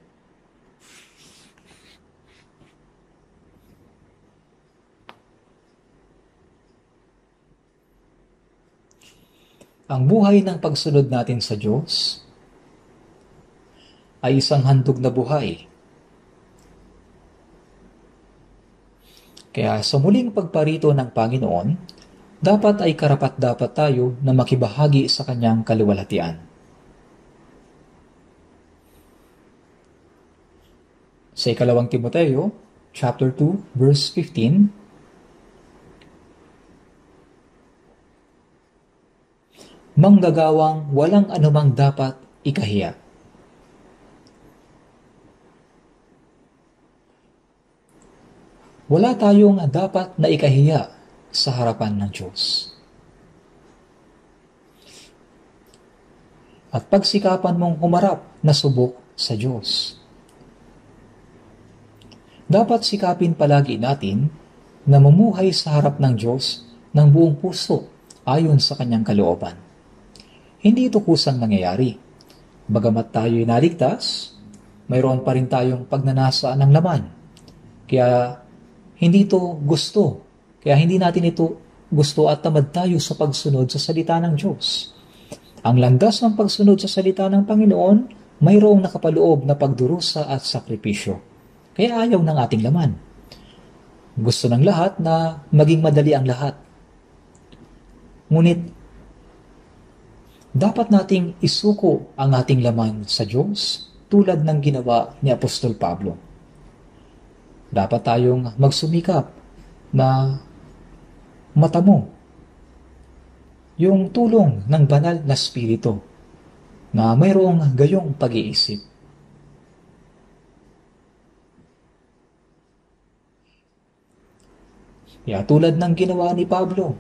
Ang buhay ng pagsunod natin sa Diyos ay isang handog na buhay. Kaya sa muling pagparito ng Panginoon, dapat ay karapat-dapat tayo na makibahagi sa kanyang kaluwalhatian. Sa ikalawang Timoteo, chapter 2, verse 15, manggagawang walang anumang dapat ikahiya. Wala tayong dapat na ikahiya sa harapan ng Diyos. At pagsikapan mong humarap na subok sa Diyos. Dapat sikapin palagi natin na mamumuhay sa harap ng Diyos ng buong puso ayon sa kanyang kalooban. Hindi ito kusang nangyayari. Bagamat tayo'y naligtas, mayroon pa rin tayong pagnanasa ng laman. Kaya hindi ito gusto. Kaya hindi natin ito gusto at tamad tayo sa pagsunod sa salita ng Diyos. Ang landas ng pagsunod sa salita ng Panginoon, mayroong nakapaloob na pagdurusa at sakripisyo. Kaya ayaw ng ating laman. Gusto ng lahat na maging madali ang lahat. Ngunit, dapat nating isuko ang ating laman sa Diyos tulad ng ginawa ni Apostol Pablo. Dapat tayong magsumikap na matamo yung tulong ng banal na Espiritu na mayroong gayong pag-iisip. Kaya tulad ng ginawa ni Pablo,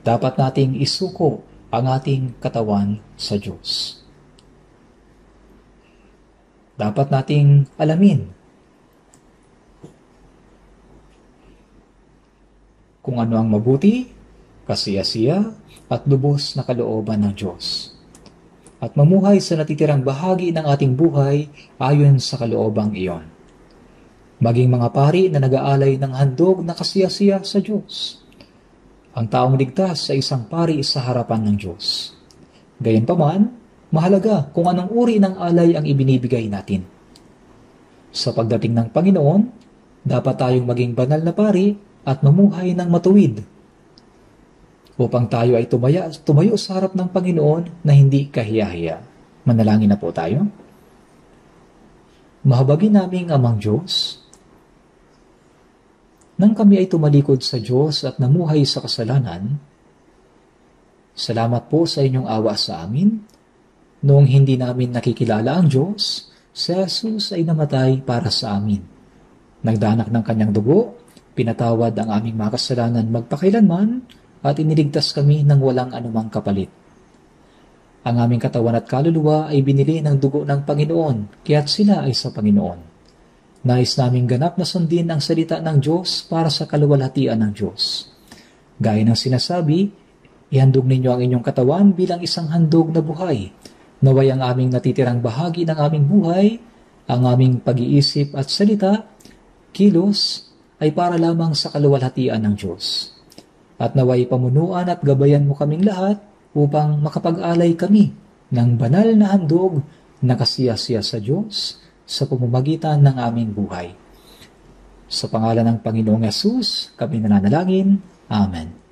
dapat nating isuko ang ating katawan sa Diyos. Dapat nating alamin kung ano ang mabuti, kasiyasiya, at lubos na kalooban ng Diyos. At mamuhay sa natitirang bahagi ng ating buhay ayon sa kaloobang iyon. Maging mga pari na nag-aalay ng handog na kasiyasiya sa Diyos. Ang taong ligtas sa isang pari sa harapan ng Diyos. Gayunpaman, mahalaga kung anong uri ng alay ang ibinibigay natin. Sa pagdating ng Panginoon, dapat tayong maging banal na pari at mamuhay ng matuwid upang tayo ay tumayo sa harap ng Panginoon na hindi kahiya-hiya. Manalangin na po tayo. Mahabagin naming Amang Diyos, nang kami ay tumalikod sa Diyos at namuhay sa kasalanan, salamat po sa inyong awa sa amin. Noong hindi namin nakikilala ang Diyos, si Jesus ay namatay para sa amin. Nagdanak ng kanyang dugo, pinatawad ang aming mga kasalanan magpakailanman, at iniligtas kami ng walang anumang kapalit. Ang aming katawan at kaluluwa ay binili ng dugo ng Panginoon, kaya't sila ay sa Panginoon. Nais naming ganap na sundin ang salita ng Diyos para sa kaluwalhatian ng Diyos. Gaya ng sinasabi, ihandog ninyo ang inyong katawan bilang isang handog na buhay. Naway ang aming natitirang bahagi ng aming buhay, ang aming pag-iisip at salita, kilos, ay para lamang sa kaluwalhatian ng Diyos. At naway pamunuan at gabayan mo kaming lahat upang makapag-alay kami ng banal na handog na kasiyasiya sa Diyos sa pamamagitan ng aming buhay. Sa pangalan ng Panginoong Yesus, kami nananalangin. Amen.